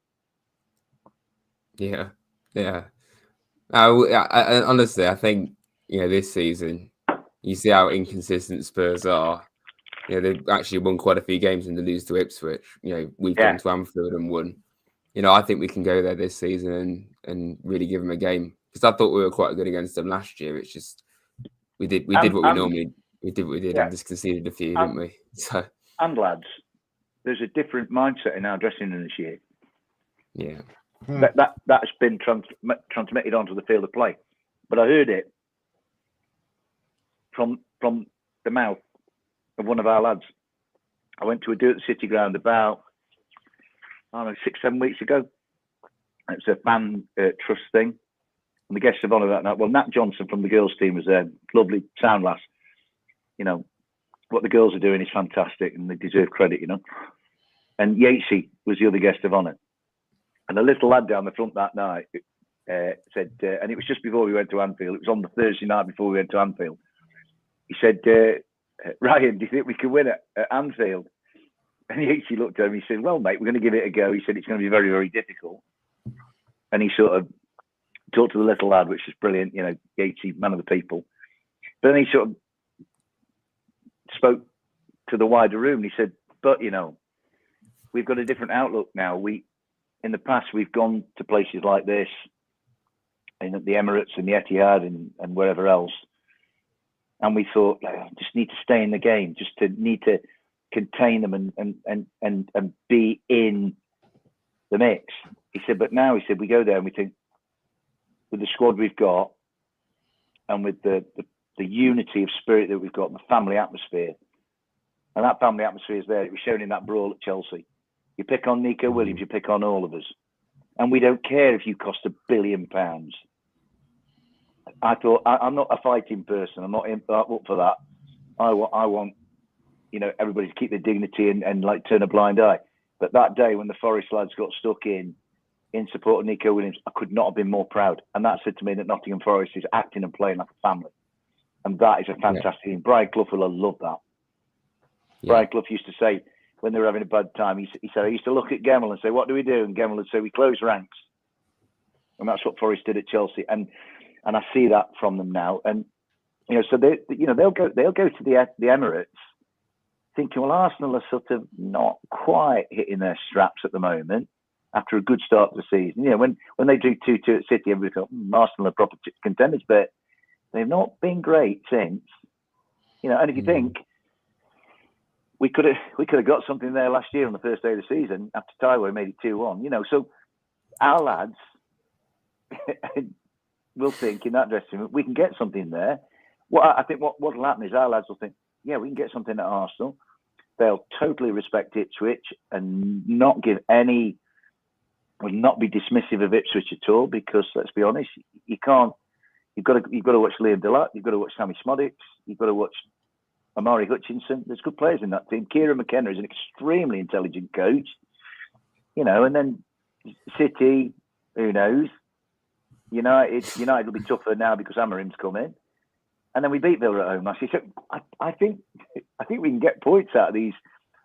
Yeah. Honestly, I think this season, you see how inconsistent Spurs are. They've actually won quite a few games and they lose to Ipswich. We've gone to Anfield and won. I think we can go there this season and really give them a game, because I thought we were quite good against them last year. It's just we did what we did and just conceded a few, didn't we? So and lads, there's a different mindset in our dressing room this year. Yeah, that's been transmitted onto the field of play. But I heard it from the mouth of one of our lads. I went to a do at the City Ground about 6-7 weeks ago. It's a fan trust thing, and the guests of honour that night. Well, Nat Johnson from the girls' team was there. Lovely sound lass. What the girls are doing is fantastic, and they deserve credit. And Yatesy was the other guest of honour, and a little lad down the front that night said, and it was just before we went to Anfield. It was on the Thursday night before we went to Anfield. He said, Ryan, do you think we can win at Anfield? And he actually looked at him. He said, well, mate, we're going to give it a go. He said, it's going to be very, very difficult. And he sort of talked to the little lad, which is brilliant, Yatesy, man of the people. But then he sort of spoke to the wider room. He said, but, we've got a different outlook now. In the past, we've gone to places like this, in the Emirates and the Etihad and wherever else. And we thought, just need to stay in the game, just need to contain them and be in the mix. He said, but now, we go there and we think, with the squad we've got and with the unity of spirit that we've got, the family atmosphere, and that family atmosphere is there. It was shown in that brawl at Chelsea. You pick on Nico Williams, you pick on all of us. And we don't care if you cost £1 billion. I thought, I'm not a fighting person. I'm not up for that. I want everybody to keep their dignity and like turn a blind eye. But that day when the Forest lads got stuck in support of Nico Williams, I could not have been more proud. And that said to me that Nottingham Forest is acting and playing like a family. And that is a fantastic thing. Brian Clough will have loved that. Yeah. Brian Clough used to say, when they were having a bad time, he said, I used to look at Gemmell and say, what do we do? And Gemmell would say, we close ranks. And that's what Forest did at Chelsea. And I see that from them now. And, so they'll go to the Emirates thinking, well, Arsenal are sort of not quite hitting their straps at the moment after a good start to the season. When they do 2-2 at City, everybody thought, Arsenal are proper contenders, but they've not been great since. And if you think, we could have got something there last year on the first day of the season after Taiwo made it 2-1. So our lads will think in that dressing room, we can get something there. I think what will happen is our lads will think, yeah, we can get something at Arsenal. They'll totally respect Ipswich and not be dismissive of Ipswich at all, because let's be honest, you can't. You've got to watch Liam Delatte. You've got to watch Sammy Smodics. You've got to watch Amari Hutchinson. There's good players in that team. Kieran McKenna is an extremely intelligent coach. And then City, who knows? United will be tougher now because Amarim's come in. And then we beat Villa at home last year. So I think we can get points out of these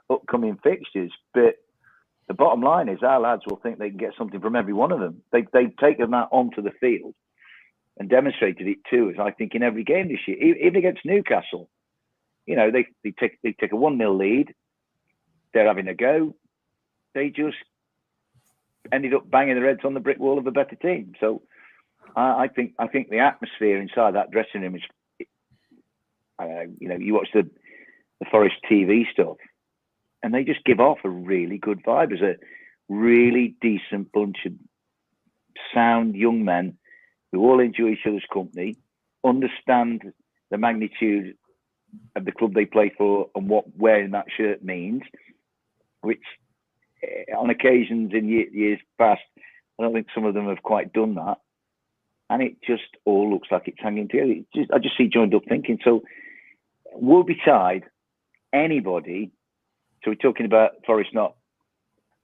upcoming fixtures. But the bottom line is our lads will think they can get something from every one of them. They've taken that onto the field and demonstrated it to us, I think, in every game this year. Even against Newcastle, they take a 1-0 lead. They're having a go. They just ended up banging their heads on the brick wall of a better team. So I think the atmosphere inside that dressing room is, you watch the Forest TV stuff, and they just give off a really good vibe. As a really decent bunch of sound young men who all enjoy each other's company, understand the magnitude of the club they play for and what wearing that shirt means, which on occasions in years past, I don't think some of them have quite done that. And it just all looks like it's hanging together. I just see joined up thinking. So woe betide anybody. So we're talking about Forest not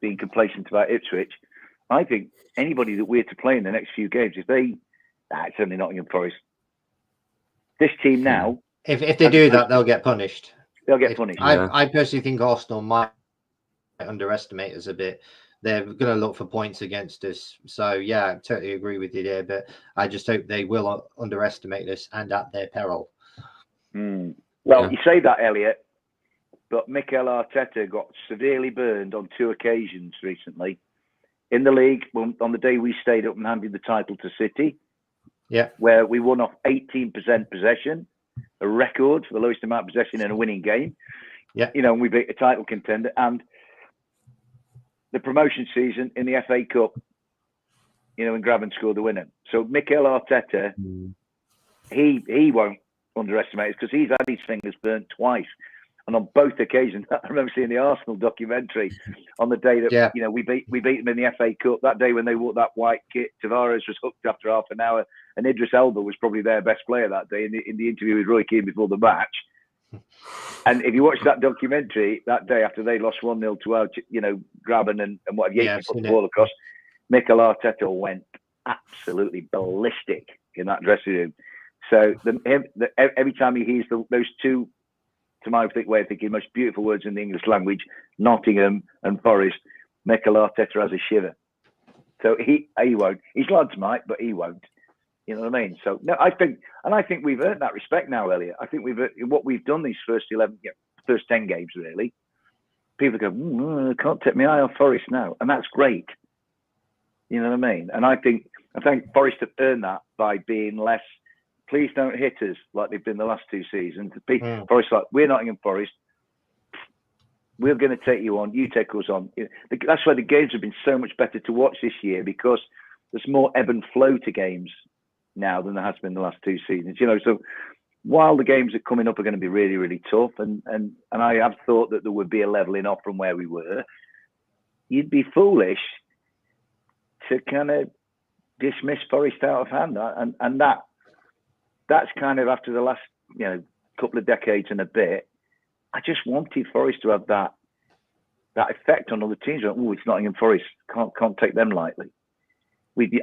being complacent about Ipswich. I think anybody that we're to play in the next few games, if they, it's only Nottingham Forest. This team now, if they do that, they'll get punished. They'll get punished. I personally think Arsenal might underestimate us a bit. They're going to look for points against us. So, yeah, I totally agree with you there. But I just hope they will underestimate us and at their peril. Well, you say that, Elliot, but Mikel Arteta got severely burned on 2 occasions recently. In the league, on the day we stayed up and handed the title to City, where we won off 18% possession, a record for the lowest amount of possession in a winning game. And we beat a title contender. And the promotion season in the FA Cup, and Graben scored the winner. So Mikel Arteta, he won't underestimate us because he's had his fingers burnt twice. And on both occasions, I remember seeing the Arsenal documentary on the day that we beat them in the FA Cup. That day when they wore that white kit, Tavares was hooked after half an hour, and Idris Elba was probably their best player that day in the interview with Roy Keane before the match. And if you watch that documentary that day after they lost 1-0 to Graben and what have you, put the ball across, Mikel Arteta went absolutely ballistic in that dressing room. So every time he hears those two, to my way of thinking, most beautiful words in the English language, Nottingham and Forest, Mikel Arteta has a shiver. So he won't. His lads might, but he won't. You know what I mean? So no, I think we've earned that respect now, Elliot. I think what we've done these first 10 games really. People go, I can't take my eye off Forest now, and that's great. You know what I mean? And I think Forest have earned that by being less. Please don't hit us like they've been the last 2 seasons. Forest like, we're Nottingham Forest. We're going to take you on. You take us on. That's why the games have been so much better to watch this year, because there's more ebb and flow to games now than there has been the last 2 seasons. So while the games that are coming up are going to be really, really tough, and I have thought that there would be a levelling off from where we were, you'd be foolish to kind of dismiss Forest out of hand. And that's kind of after the last couple of decades and a bit. I just wanted Forest to have that effect on other teams. Oh, it's Nottingham Forest. Can't take them lightly.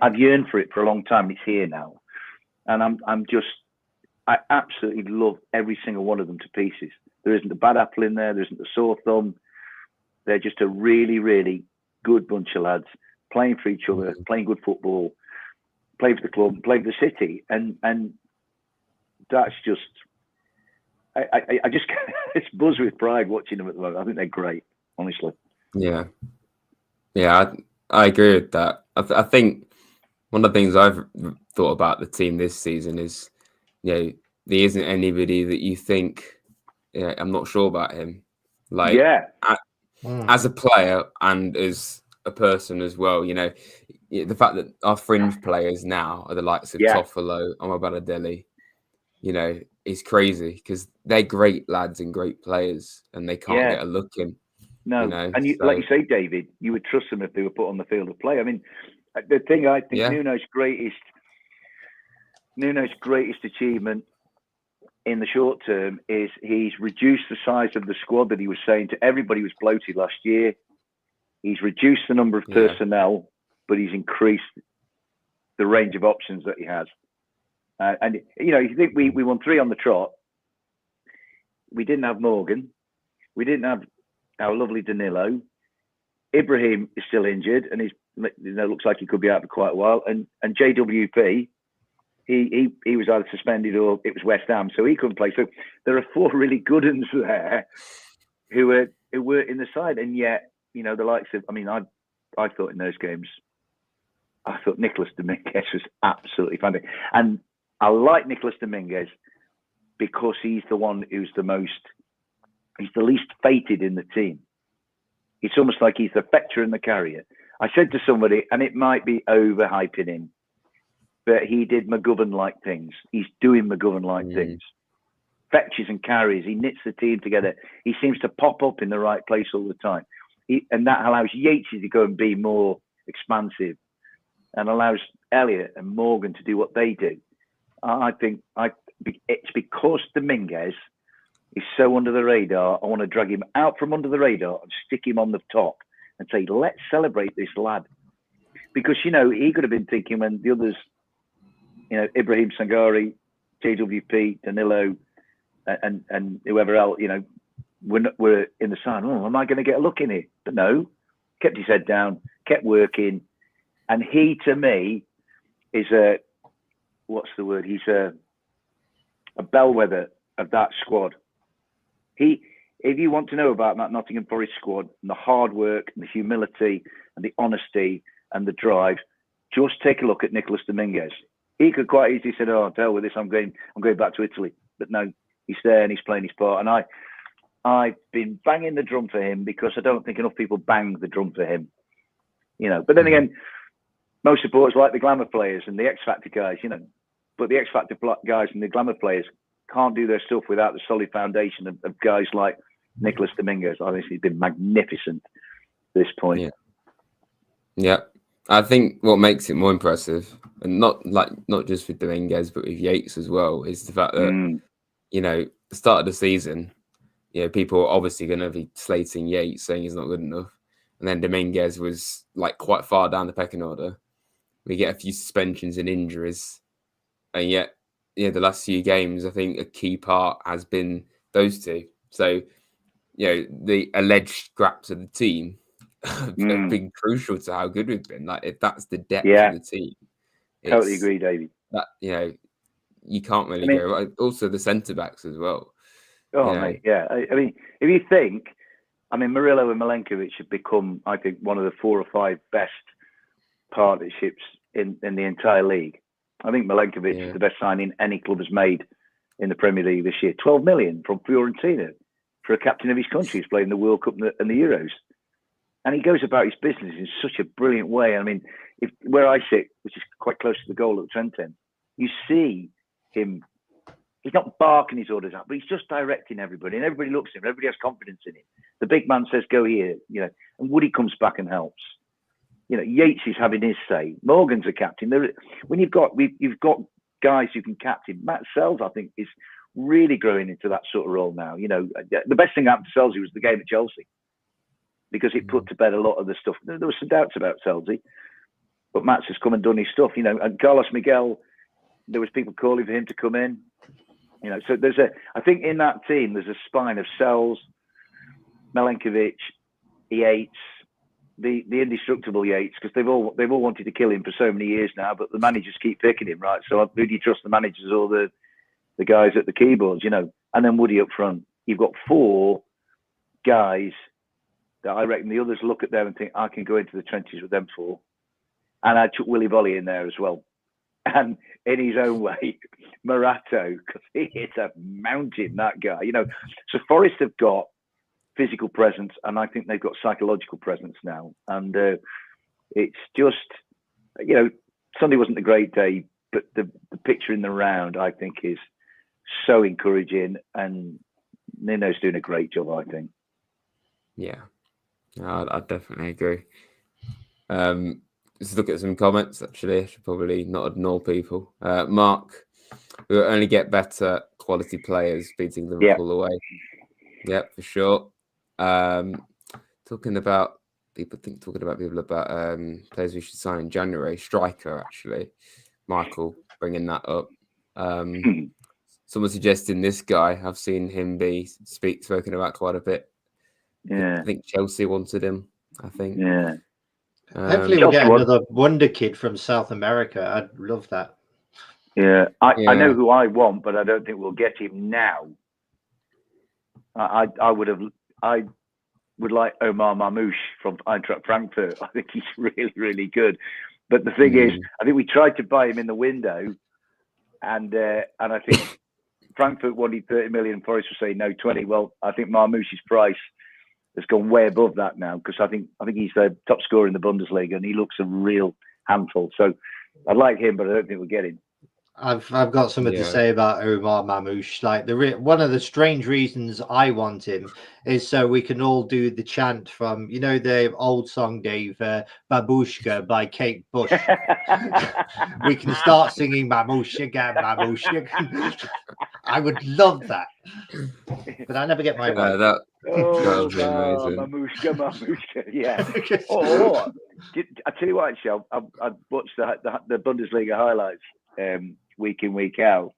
I've yearned for it for a long time. It's here now, and I absolutely love every single one of them to pieces. There isn't a bad apple in there. There isn't a sore thumb. They're just a really, really good bunch of lads playing for each other, playing good football, playing for the club, playing for the city, and that's just. I just it's buzz with pride watching them at the moment. I think they're great, honestly. Yeah, I agree with that. I think one of the things I've thought about the team this season is, there isn't anybody that you think, I'm not sure about him. Like, as a player and as a person as well, the fact that our fringe players now are the likes of Toffolo, Amadeus, is crazy because they're great lads and great players, and they can't get a look in. No, and like you say, David, you would trust them if they were put on the field of play. I mean, the thing I think Nuno's greatest achievement in the short term is he's reduced the size of the squad that he was saying to everybody was bloated last year. He's reduced the number of personnel, but he's increased the range of options that he has. And you think we won 3 on the trot. We didn't have Morgan. We didn't have our lovely Danilo. Ibrahim is still injured, and he's looks like he could be out for quite a while. And JWP, he was either suspended or it was West Ham, so he couldn't play. So there are 4 really good ones there who were in the side, and yet the likes of. I mean, I thought in those games, I thought Nicholas Dominguez was absolutely fantastic, and I like Nicholas Dominguez because he's the one who's the most he's the least fated in the team. It's almost like he's the fetcher and the carrier. I said to somebody, and it might be overhyping him, but he did McGovern-like things. He's doing McGovern-like things. Fetches and carries. He knits the team together. He seems to pop up in the right place all the time. And that allows Yates to go and be more expansive and allows Elliott and Morgan to do what they do. I think it's because Dominguez is so under the radar. I want to drag him out from under the radar and stick him on the top and say, let's celebrate this lad. Because, you know, he could have been thinking when the others, you know, Ibrahim Sangari, JWP, Danilo, and whoever else, you know, we're in the sun. Oh, am I going to get a look in it? But no, kept his head down, kept working. And he, to me, is what's the word? He's a bellwether of that squad. If you want to know about that Nottingham Forest squad and the hard work and the humility and the honesty and the drive, just take a look at Nicolas Dominguez. He could quite easily say, "Oh, deal with this. I'm going back to Italy." But no, he's there and he's playing his part. And I've been banging the drum for him because I don't think enough people bang the drum for him. You know. But then again, most supporters like the glamour players and the X Factor guys. You know, but the X Factor guys and the glamour players can't do their stuff without the solid foundation of guys like Nicolas Dominguez. Obviously, he's been magnificent at this point. Yeah. I think what makes it more impressive, and not just with Dominguez, but with Yates as well, is the fact that you know, the start of the season, you know, people are obviously going to be slating Yates, saying he's not good enough, and then Dominguez was like quite far down the pecking order. We get a few suspensions and injuries, and yet, yeah, the last few games, I think a key part has been those two. So, you know, the alleged scraps of the team have been crucial to how good we've been. Like, if that's the depth of the team, totally agree, David. That, you know, you can't really go. Also, the centre backs as well. Oh, mate, yeah. I mean, if you think, Murillo and Milenkovic have become, I think, one of the 4 or 5 best partnerships in the entire league. I think Milenkovic is the best signing any club has made in the Premier League this year. 12 million from Fiorentina for a captain of his country who's playing the World Cup and the Euros. And he goes about his business in such a brilliant way. I mean, where I sit, which is quite close to the goal at the Trent end, you see him. He's not barking his orders out, but he's just directing everybody, and everybody looks at him. Everybody has confidence in him. The big man says, "Go here," you know, and Woody comes back and helps. You know, Yates is having his say. Morgan's a captain. When you've got guys who can captain. Matt Sells, I think, is really growing into that sort of role now. You know, the best thing happened to Selzy was the game at Chelsea, because it put to bed a lot of the stuff. There was some doubts about Selzy, but Matt's has come and done his stuff. You know, and Carlos Miguel, there was people calling for him to come in. You know, so I think in that team there's a spine of Sells, Milenkovic, Yates, the indestructible Yates, because they've all wanted to kill him for so many years now, but the managers keep picking him, right? So who do you trust, the managers or the guys at the keyboards, you know? And then Woody up front. You've got 4 guys that I reckon the others look at them and think, I can go into the trenches with them 4. And I took Willy Volley in there as well. And in his own way, Morato, because he is a mountain, that guy. You know, so Forest have got physical presence, and I think they've got psychological presence now. And it's just, you know, Sunday wasn't a great day, but the picture in the round, I think, is so encouraging, and Nino's doing a great job, I think. Yeah, I definitely agree. Let's look at some comments, actually. I should probably not ignore people. Mark, we will only get better quality players beating Liverpool away. Yeah, for sure. Talking about players we should sign in January. Striker, actually. Michael bringing that up. Someone suggesting this guy. I've seen him be spoken about quite a bit. Yeah, I think Chelsea wanted him. I think. Yeah. Hopefully we'll get another wonder kid from South America. I'd love that. Yeah, I know who I want, but I don't think we'll get him now. I would like Omar Mamouche from Eintracht Frankfurt. I think he's really, really good. But the thing is, I think we tried to buy him in the window, and I think Frankfurt wanted 30 million. Forest was saying no, 20. Well, I think Marmoush's price has gone way above that now, because I think he's the top scorer in the Bundesliga and he looks a real handful. So I like him, but I don't think we'll get him. I've got something to say about Omar Mamouche. Like one of the strange reasons I want him is so we can all do the chant from, you know, the old song, Dave, Babushka by Kate Bush. We can start singing Babushka, Babushka. I would love that, but I never get my way. That would be amazing. Mamushka, yeah. Or I tell you what, actually, I've watched the Bundesliga highlights week in, week out,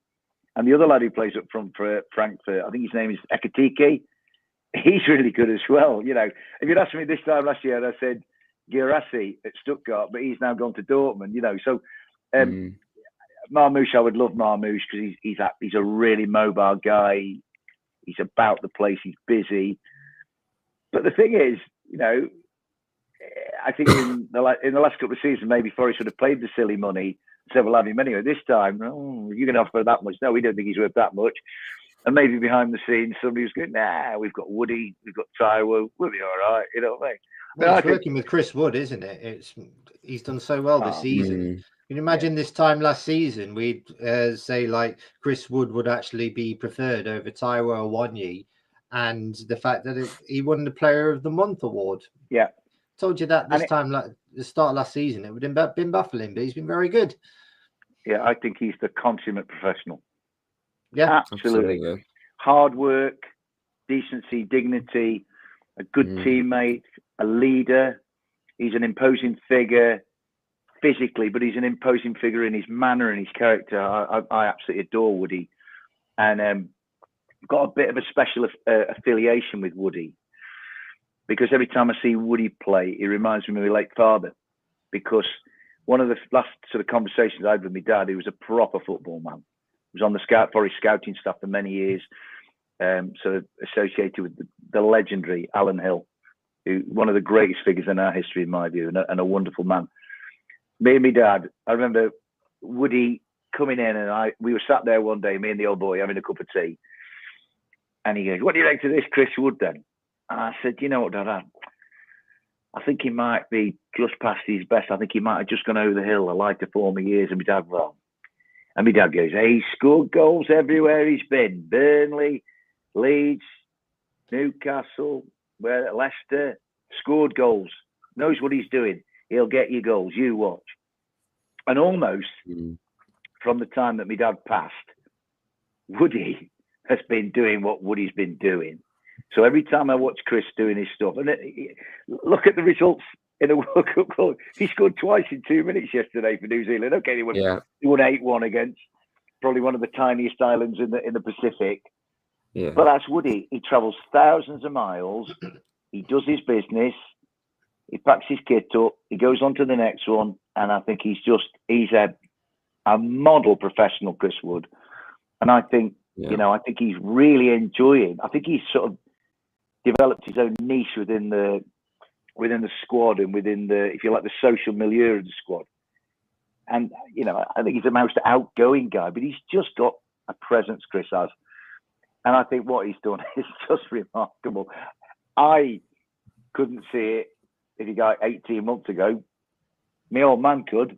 and the other lad who plays up front for Frankfurt, I think his name is Ekatike. He's really good as well. You know, if you'd asked me this time last year, I said Girassi at Stuttgart, but he's now gone to Dortmund. You know, so Marmouche, I would love Marmouche because he's a really mobile guy. He's about the place. He's busy. But the thing is, you know, I think in the last couple of seasons, maybe Forest would have played the silly money. So we'll have him anyway. This time, you're going to offer that much. No, we don't think he's worth that much. And maybe behind the scenes, somebody was going, nah, we've got Woody, we've got Taiwo, we'll be all right. You know what I mean? Well, it's working with Chris Wood, isn't it? He's done so well this season. Can you imagine this time last season, we'd say like Chris Wood would actually be preferred over Taiwo Awoniyi, and the fact that he won the Player of the Month award. Yeah. Told you that this time, like the start of last season, it would have been baffling, but he's been very good. Yeah, I think he's the consummate professional. Yeah, absolutely. Hard work, decency, dignity, a good teammate, a leader. He's an imposing figure physically, but he's an imposing figure in his manner and his character. I absolutely adore Woody, and got a bit of a special affiliation with Woody, because every time I see Woody play, he reminds me of my late father. Because one of the last sort of conversations I had with my dad, he was a proper football man. He was on the Forest scouting staff for many years, sort of associated with the legendary Alan Hill, who one of the greatest figures in our history, in my view, and a wonderful man. Me and my dad, I remember Woody coming in, and we were sat there one day, me and the old boy, having a cup of tea. And he goes, "What do you think to this Chris Wood then?" And I said, "You know what, Dad? I think he might be just past his best. I think he might have just gone over the hill. I like the former years." And my dad, well, and my dad goes, "Hey, he's scored goals everywhere he's been. Burnley, Leeds, Newcastle, Leicester, scored goals. Knows what he's doing. He'll get you goals. You watch." And almost from the time that my dad passed, Woody has been doing what Woody's been doing. So every time I watch Chris doing his stuff, and look at the results in a World Cup goal. He scored twice in 2 minutes yesterday for New Zealand. Okay, he won 8-1 against probably one of the tiniest islands in the Pacific. Yeah. But that's Woody. He travels thousands of miles. He does his business. He packs his kit up. He goes on to the next one. And I think he's a model professional, Chris Wood. And I think, I think he's really enjoying. I think he's sort of developed his own niche within the squad and within the, if you like, the social milieu of the squad. And, I think he's the most outgoing guy, but he's just got a presence, Chris has. And I think what he's done is just remarkable. I couldn't see it if he got 18 months ago. My old man could.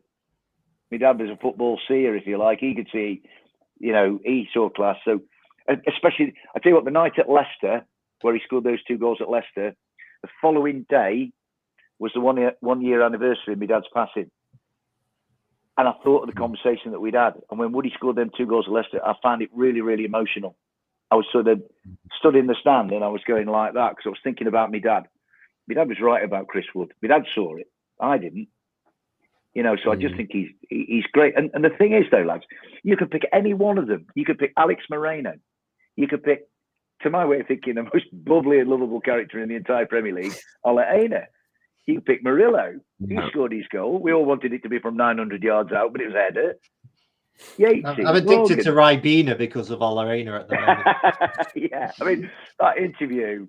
My dad was a football seer, if you like. He could see, he saw class. So, especially, I tell you what, the night at Leicester, where he scored those 2 goals at Leicester, the following day was the 1 year anniversary of my dad's passing. And I thought of the conversation that we'd had. And when Woody scored them 2 goals at Leicester, I found it really, really emotional. I was sort of stood in the stand and I was going like that because I was thinking about my dad. My dad was right about Chris Wood. My dad saw it. I didn't. So I just think he's great. And the thing is, though, lads, you could pick any one of them. You could pick Alex Moreno. You could pick, to my way of thinking, the most bubbly and lovable character in the entire Premier League, Ole Einar. You could pick Murillo. He scored his goal. We all wanted it to be from 900 yards out, but it was a header. I'm addicted to Ribena because of Ole Einar at the moment. Yeah, I mean, that interview,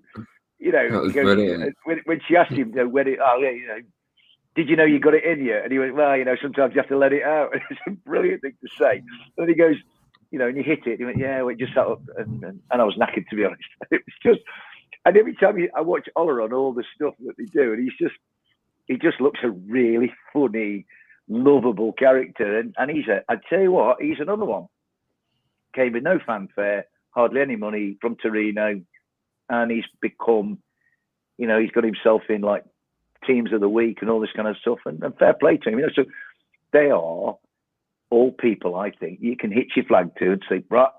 when she asked him, did you know you got it in you? And he went, well, sometimes you have to let it out. It's a brilliant thing to say. And he goes, and you hit it. He went, yeah, well, it just sat up, and I was knackered, to be honest. It was just, and every time I watch Oller on all the stuff that they do, and he just looks a really funny, lovable character, and I'd tell you what, he's another one. Came with no fanfare, hardly any money, from Torino, and he's become, he's got himself in like teams of the week and all this kind of stuff, and fair play to him. So they are all people, I think, you can hitch your flag to and say, right,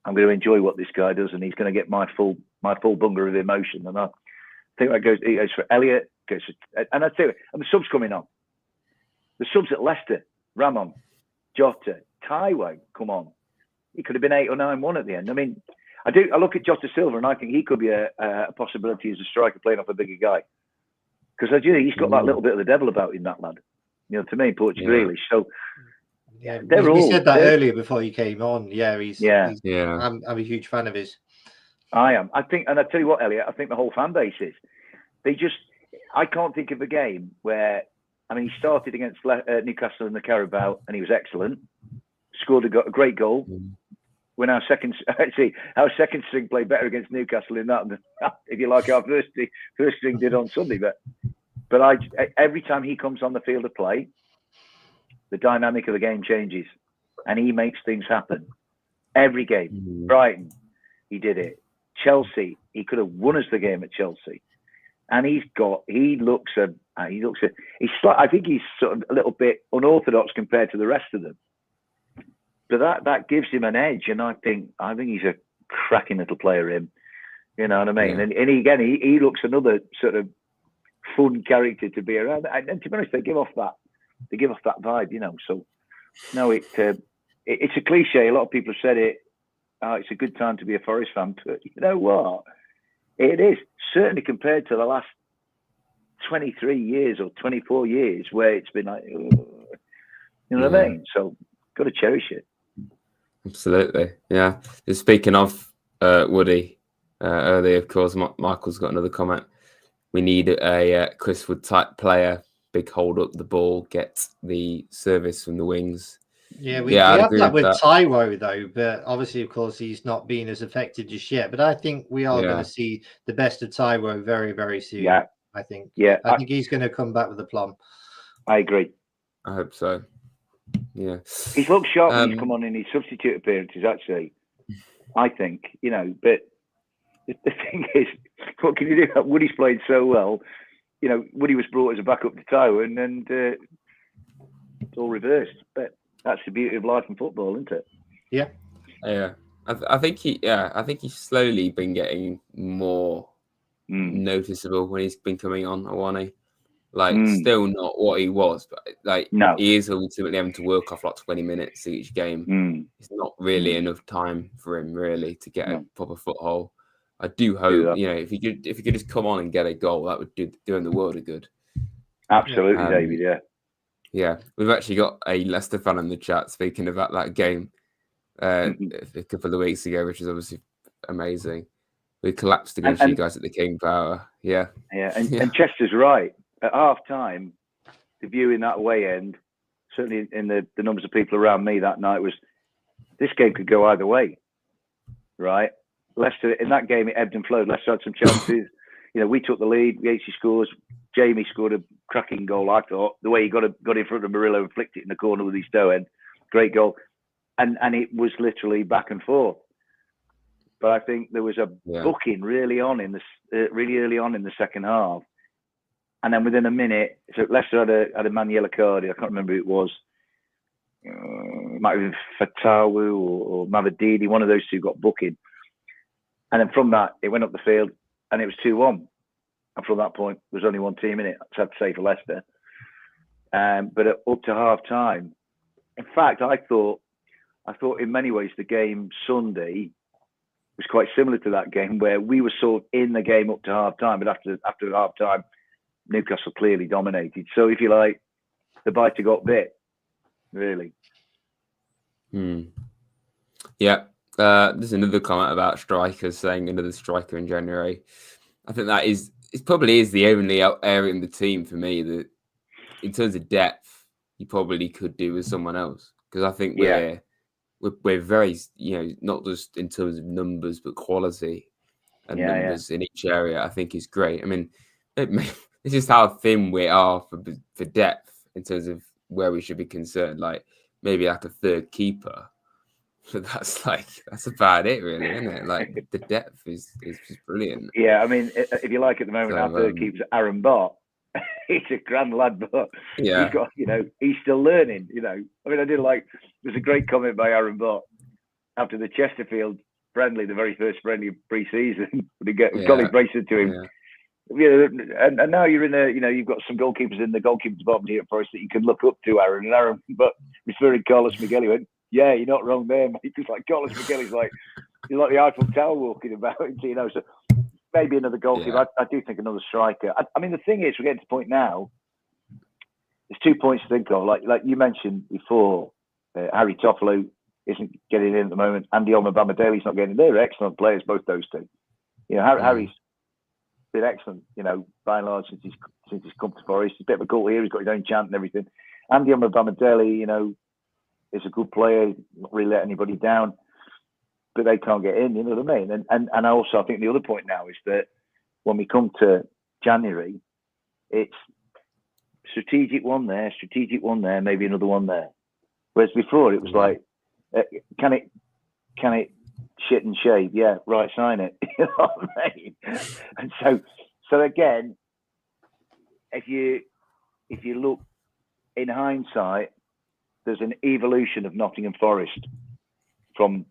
I'm going to enjoy what this guy does, and he's going to get my full bunger of emotion. And I think that goes for Elliot, and I tell you, and the subs coming on. The subs at Leicester, Ramon, Jota, Taiwo, come on. He could have been 8 or 9-1 at the end. I mean, I look at Jota Silva, and I think he could be a possibility as a striker playing off a bigger guy. Because he's got that little bit of the devil about him, that lad. To me, Portuguese. So, yeah, we said that earlier before he came on. Yeah, I'm a huge fan of his. I am. I think, and I tell you what, Elliot, I think the whole fan base is. I can't think of a game where, he started against Newcastle in the Carabao, and he was excellent. Scored a great goal. When our second string played better against Newcastle in that, if you like, our first string did on Sunday. But every time he comes on the field of play, the dynamic of the game changes, and he makes things happen. It's game. Brighton, he did it. Chelsea, he could have won us the game at Chelsea. And I think he's sort of a little bit unorthodox compared to the rest of them. But that gives him an edge, and I think he's a cracking little player. Him, you know what I mean? Yeah. And he looks another sort of fun character to be around. And to be honest, they give off that vibe, So no, it's a cliche. A lot of people have said it. It's a good time to be a Forest fan, but you know what? It is certainly compared to the last 23 years or 24 years, where it's been like, you know what I mean? So got to cherish it. Absolutely, yeah. Just speaking of Woody, earlier, of course, Michael's got another comment. We need a Chris Wood type player, big hold up the ball, get the service from the wings. Yeah, we have that with Taiwo, though, but obviously, of course, he's not been as effective just yet. But I think we are going to see the best of Taiwo very, very soon. Yeah, I think. Yeah, I think he's going to come back with a plum. I agree. I hope so. Yeah, he's looked sharp when he's come on in his substitute appearances. Actually, I think But the thing is, what can you do? Woody's played so well. Woody was brought as a backup to Taiwo, and it's all reversed. But that's the beauty of life and football, isn't it? Yeah. Yeah. I think he's slowly been getting more noticeable when he's been coming on, Awani. Still not what he was, but he is ultimately having to work off 20 minutes each game. It's not really enough time for him really to get a proper foothold. I do hope, if he could just come on and get a goal, that would do him the world of good. Absolutely, David. Yeah. Yeah, we've actually got a Leicester fan in the chat speaking about that game a couple of weeks ago, which is obviously amazing. We collapsed against you guys at the King Power. Yeah. Yeah, and Chester's right. At half time, the view in that away end, certainly in the numbers of people around me that night, was this game could go either way, right? Leicester, in that game, it ebbed and flowed. Leicester had some chances. We took the lead. Yates scores. Jamie scored a cracking goal, I thought. The way he got in front of Murillo and flicked it in the corner with his toe end. Great goal. And it was literally back and forth. But I think there was a booking really early on in the second half. And then within a minute, so Leicester had a man yellow card. I can't remember who it was. It might have been Fatawu or Mavadidi. One of those two got booking. And then from that, it went up the field and it was 2-1. And from that point, there was only one team in it. I'd have to say for Leicester. But up to half time, in fact, I thought in many ways the game Sunday was quite similar to that game, where we were sort of in the game up to half time, but after half time, Newcastle clearly dominated. So if you like, the biter got bit, really. Yeah. There's another comment about strikers, saying another striker in January. I think it probably is the only area in the team for me that, in terms of depth, you probably could do with someone else. Because I think we're we're very, not just in terms of numbers, but quality and numbers in each area, I think is great. I mean, it's just how thin we are for depth in terms of where we should be concerned. Like maybe like a third keeper. But that's about it, really, isn't it? Like the depth is just brilliant. Yeah, I mean, if you like, at the moment, our third keeper's Aaron Bott. He's a grand lad, but he's got, he's still learning. I mean, I did like. There's a great comment by Aaron Bott after the Chesterfield friendly, the very first friendly of pre-season. Colin Brayson to him. Yeah. And now you're in you've got some goalkeepers in the goalkeeper department here at Forest that you can look up to, Aaron. And Aaron, but referring Carlos Miguel, he went, "Yeah, you're not wrong there, mate." Because like Carlos Miguel is like, he's like the Eiffel Tower walking about, So maybe another goalkeeper. Yeah. I do think another striker. I mean, the thing is, we're getting to the point now. There's 2 points to think of. Like you mentioned before, Harry Toffolo isn't getting in at the moment. Andy Omabamidele's not getting in. They're excellent players, both those two. Harry's been excellent, by and large, since he's come to Forest. He's a bit of a goal here. He's got his own chant and everything. Andy Omabamidele, is a good player. Not really let anybody down, but they can't get in. You know what I mean? And also, I think the other point now is that when we come to January, it's strategic one there, maybe another one there. Whereas before it was like, can it shit and shave? Yeah, right, sign it. You know what I mean? And so again, if you look in hindsight, there's an evolution of Nottingham Forest from,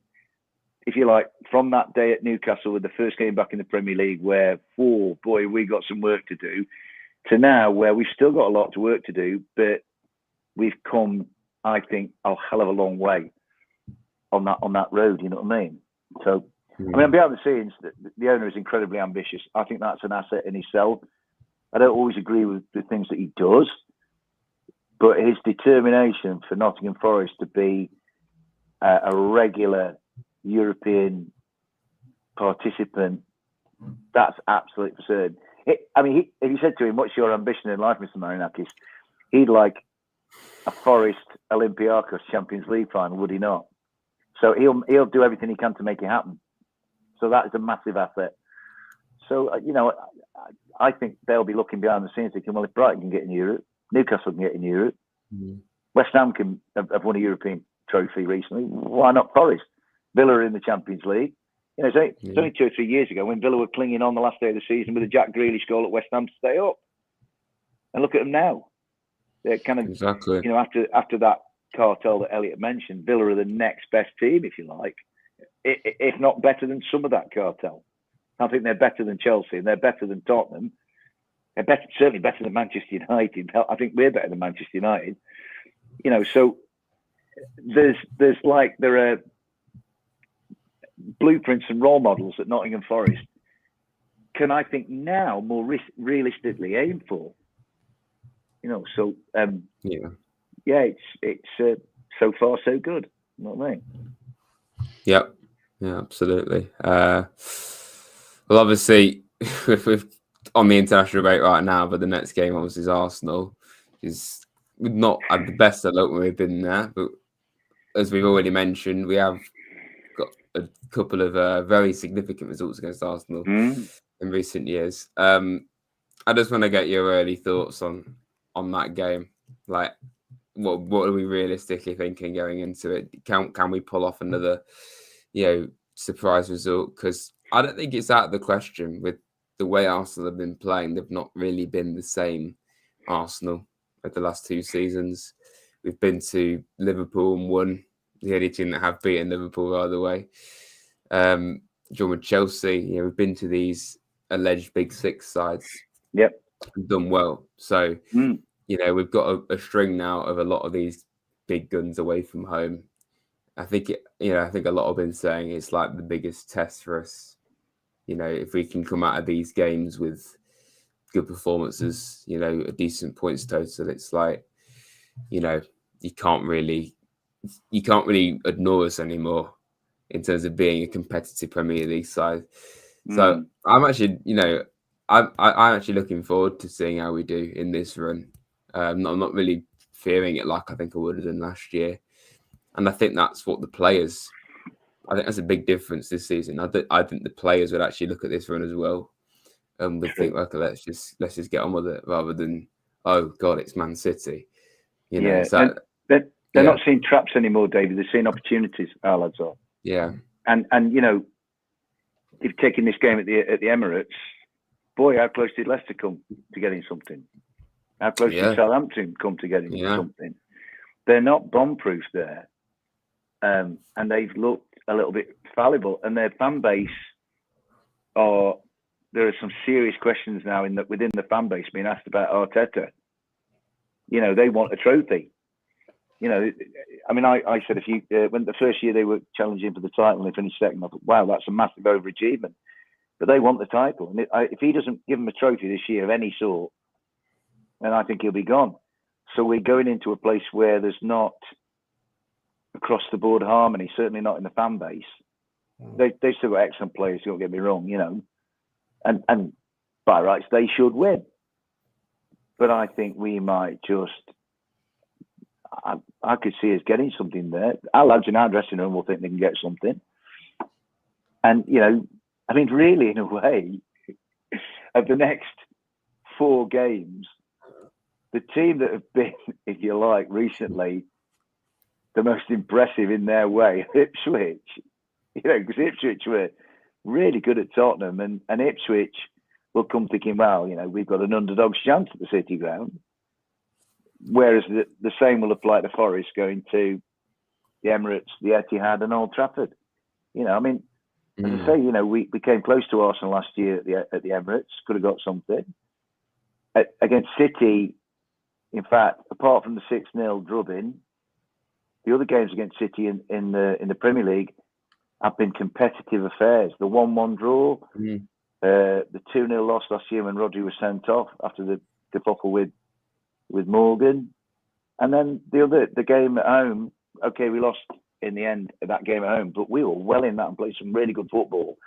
if you like, from that day at Newcastle with the first game back in the Premier League where, oh boy, we got some work to do, to now where we've still got a lot of work to do, but we've come, I think, a hell of a long way on that road. You know what I mean? So, I mean, behind the scenes, the owner is incredibly ambitious. I think that's an asset in himself. I don't always agree with the things that he does, but his determination for Nottingham Forest to be a regular European participant, that's absolutely absurd. If you said to him, "What's your ambition in life, Mr. Marinakis?" he'd like a Forest Olympiacos Champions League final, would he not? So he'll do everything he can to make it happen. So that is a massive asset. So, I think they'll be looking behind the scenes thinking, well, if Brighton can get in Europe, Newcastle can get in Europe, West Ham have won a European trophy recently, why not Forest? Villa are in the Champions League. It's only 2 or 3 years ago when Villa were clinging on the last day of the season with a Jack Grealish goal at West Ham to stay up. And look at them now. They're kind of, exactly. After that cartel that Elliot mentioned, Villa are the next best team, if you like, if not better than some of that cartel. I think they're better than Chelsea and they're better than Tottenham. They're certainly better than Manchester United. I think we're better than Manchester United. So there are blueprints and role models that Nottingham Forest can, I think, now more realistically aim for. So it's so far so good. You know what I mean? Yep. Yeah, absolutely. Well, obviously, we're on the international debate right now, but the next game obviously is Arsenal. We've not had the best of luck when we've been there, but as we've already mentioned, we have got a couple of very significant results against Arsenal in recent years. I just want to get your early thoughts on that game. Like, what are we realistically thinking going into it? Can we pull off another, surprise result? Because I don't think it's out of the question with the way Arsenal have been playing. They've not really been the same Arsenal of the last 2 seasons. We've been to Liverpool and won. The only team that have beaten Liverpool, by the way. John with Chelsea, we've been to these alleged Big Six sides. Yep. And done well. So, we've got a string now of a lot of these big guns away from home. I think a lot have been saying it's like the biggest test for us. If we can come out of these games with good performances, a decent points total, it's like, you can't really ignore us anymore in terms of being a competitive Premier League side. So I'm actually, I'm actually looking forward to seeing how we do in this run. I'm not really fearing it like I think I would have done last year. And I think that's what the players. I think that's a big difference this season. I think the players would actually look at this run as well, and would think, okay, let's just get on with it, rather than, oh God, it's Man City. You know, they're not seeing traps anymore, David. They're seeing opportunities. Our lads are. Yeah, and you know, if taking this game at the Emirates, boy, how close did Leicester come to getting something? How close did Southampton come to getting something? They're not bomb-proof there, and they've looked a little bit fallible. And their fan base there are some serious questions now within the fan base being asked about Arteta. You know, they want a trophy. You know, I mean, I said when the first year they were challenging for the title and they finished second, I thought, wow, that's a massive overachievement. But they want the title, and if he doesn't give them a trophy this year of any sort, then I think he'll be gone. So we're going into a place where there's not across the board harmony, certainly not in the fan base. They've still got excellent players, don't get me wrong, you know, and by rights they should win. But I think we might just, I could see us getting something there. Our lads in our dressing room will think they can get something. And, you know, I mean, really, in a way, of the next 4 games, the team that have been, if you like, recently, the most impressive in their way, Ipswich. You know, because Ipswich were really good at Tottenham, and Ipswich will come thinking, well, you know, we've got an underdog's chance at the City Ground. Whereas the same will apply to Forest going to the Emirates, the Etihad, and Old Trafford. You know, I mean, as I say, you know, we came close to Arsenal last year at the Emirates. Could have got something against City. In fact, apart from the 6-0 drubbing, the other games against City in the Premier League have been competitive affairs. The 1-1 draw, the 2-0 loss last year when Rodri was sent off after the kerfuffle with Morgan, and then the game at home. Okay, we lost in the end of that game at home, but we were well in that and played some really good football,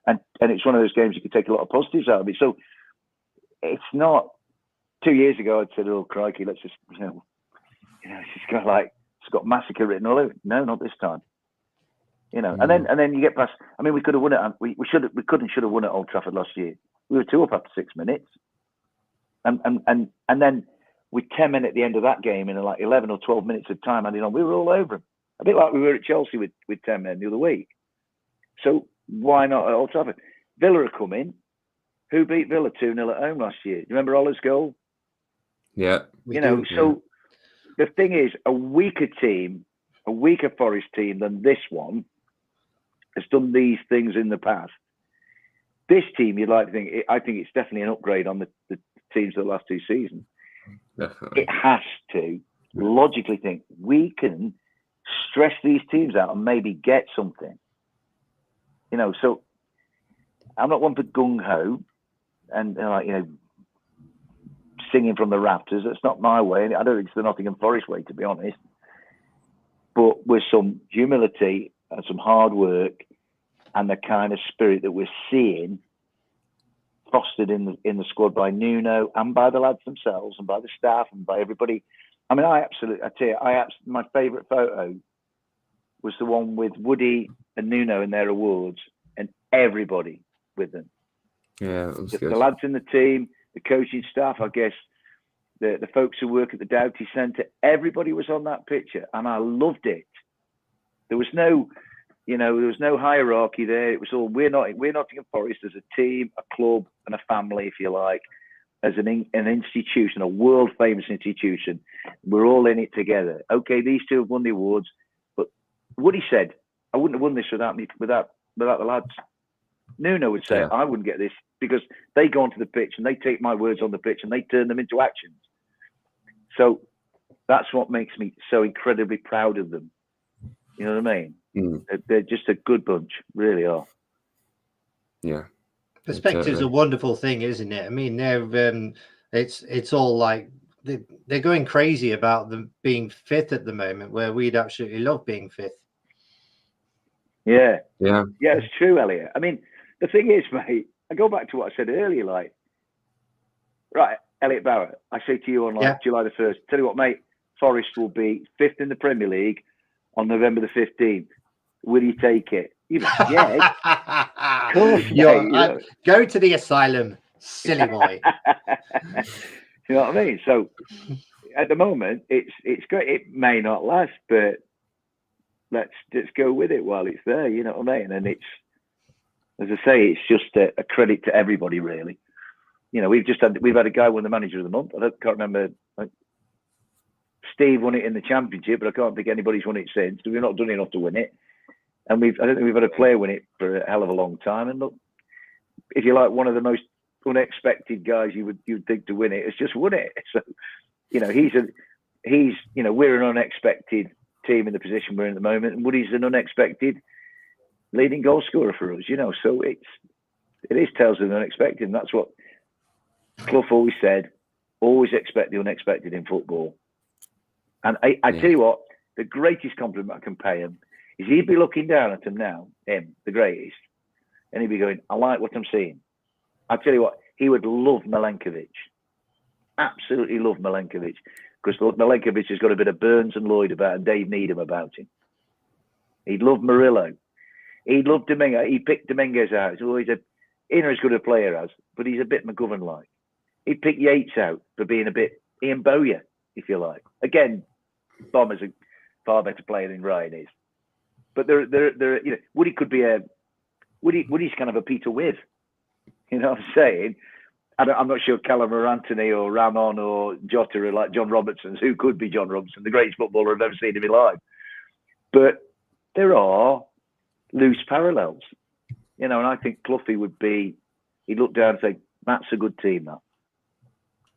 and it's one of those games you can take a lot of positives out of it. So it's not. 2 years ago, I'd said, "Oh crikey, let's just you know, it's just kind of like it's got massacre written all over." No, not this time. You know, and then you get past. I mean, we could have won it. We could and should have won at Old Trafford last year. We were 2 up after 6 minutes, and then with 10 men at the end of that game in like 11 or 12 minutes of time adding on, we were all over them. A bit like we were at Chelsea with 10 men the other week. So why not at Old Trafford? Villa are coming. Who beat Villa 2-0 at home last year? Do you remember Ola's goal? Yeah. You know, so the thing is, a weaker Forest team than this one has done these things in the past. This team, you'd like to think, I think it's definitely an upgrade on the teams of the last 2 seasons. Definitely. It has to logically think we can stress these teams out and maybe get something. You know, so I'm not one for gung ho and like, you know, singing from the rafters. That's not my way. I don't think it's the Nottingham Forest way, to be honest. But with some humility and some hard work and the kind of spirit that we're seeing fostered in the squad by Nuno and by the lads themselves and by the staff and by everybody. I mean, I tell you, my favourite photo was the one with Woody and Nuno in their awards and everybody with them. Yeah, it was the good. lads in the team, the coaching staff, I guess, the folks who work at the Doughty Centre, everybody was on that picture, and I loved it. There was no, you know, there was no hierarchy there. It was all we're Nottingham Forest as a team, a club, and a family, if you like, as an institution, a world famous institution. We're all in it together. Okay, these 2 have won the awards, but Woody said, "I wouldn't have won this without the lads." Nuno would say, "I wouldn't get this," because they go onto the pitch and they take my words on the pitch and they turn them into actions. So that's what makes me so incredibly proud of them. You know what I mean? They're just a good bunch, really are. Yeah. Perspective's a wonderful thing, isn't it? I mean, it's all like they're going crazy about them being 5th at the moment, where we'd absolutely love being 5th. Yeah, it's true, Elliot. I mean, the thing is, mate, I go back to what I said earlier, like, right, Elliot Bauer, I say to you on July the 1st, tell you what, mate, Forest will be 5th in the Premier League on November the 15th. Will you take it? You know, yeah. Of course, mate, go to the asylum, silly boy. You know what I mean? So at the moment, it's great. It may not last, but let's just go with it while it's there. You know what I mean? And it's, as I say, it's just a credit to everybody, really. You know, we've had a guy win the Manager of the Month. Can't remember. Steve won it in the Championship, but I can't think anybody's won it since. We've not done enough to win it, and I don't think we've had a player win it for a hell of a long time. And look, if you like, one of the most unexpected guys you'd think to win it has just won it. So, you know, he's you know, we're an unexpected team in the position we're in at the moment, and Woody's an unexpected leading goal scorer for us. You know, so it is tales of the unexpected, and that's what Clough always said. Always expect the unexpected in football. And I tell you what, the greatest compliment I can pay him is he'd be looking down at him now, him, the greatest, and he'd be going, I like what I'm seeing. I tell you what, he would love Milenkovic. Absolutely love Milenkovic. Because Milenkovic has got a bit of Burns and Lloyd about and Dave Needham about him. He'd love Murillo. He'd love Dominguez. He picked Dominguez out. He's always he's not as good a player as, but he's a bit McGovern-like. He'd pick Yates out for being a bit Ian Bowyer, if you like. Again, Bomber's a far better player than Ryan is. But there, you know, Woody could be Woody's kind of a Peter With. You know what I'm saying? I'm not sure Callum or Anthony or Ramon or Jota are like John Robertson's, who could be John Robertson, the greatest footballer I've ever seen in my life. But there are loose parallels, you know, and I think Cloughie he'd look down and say, that's a good team, that.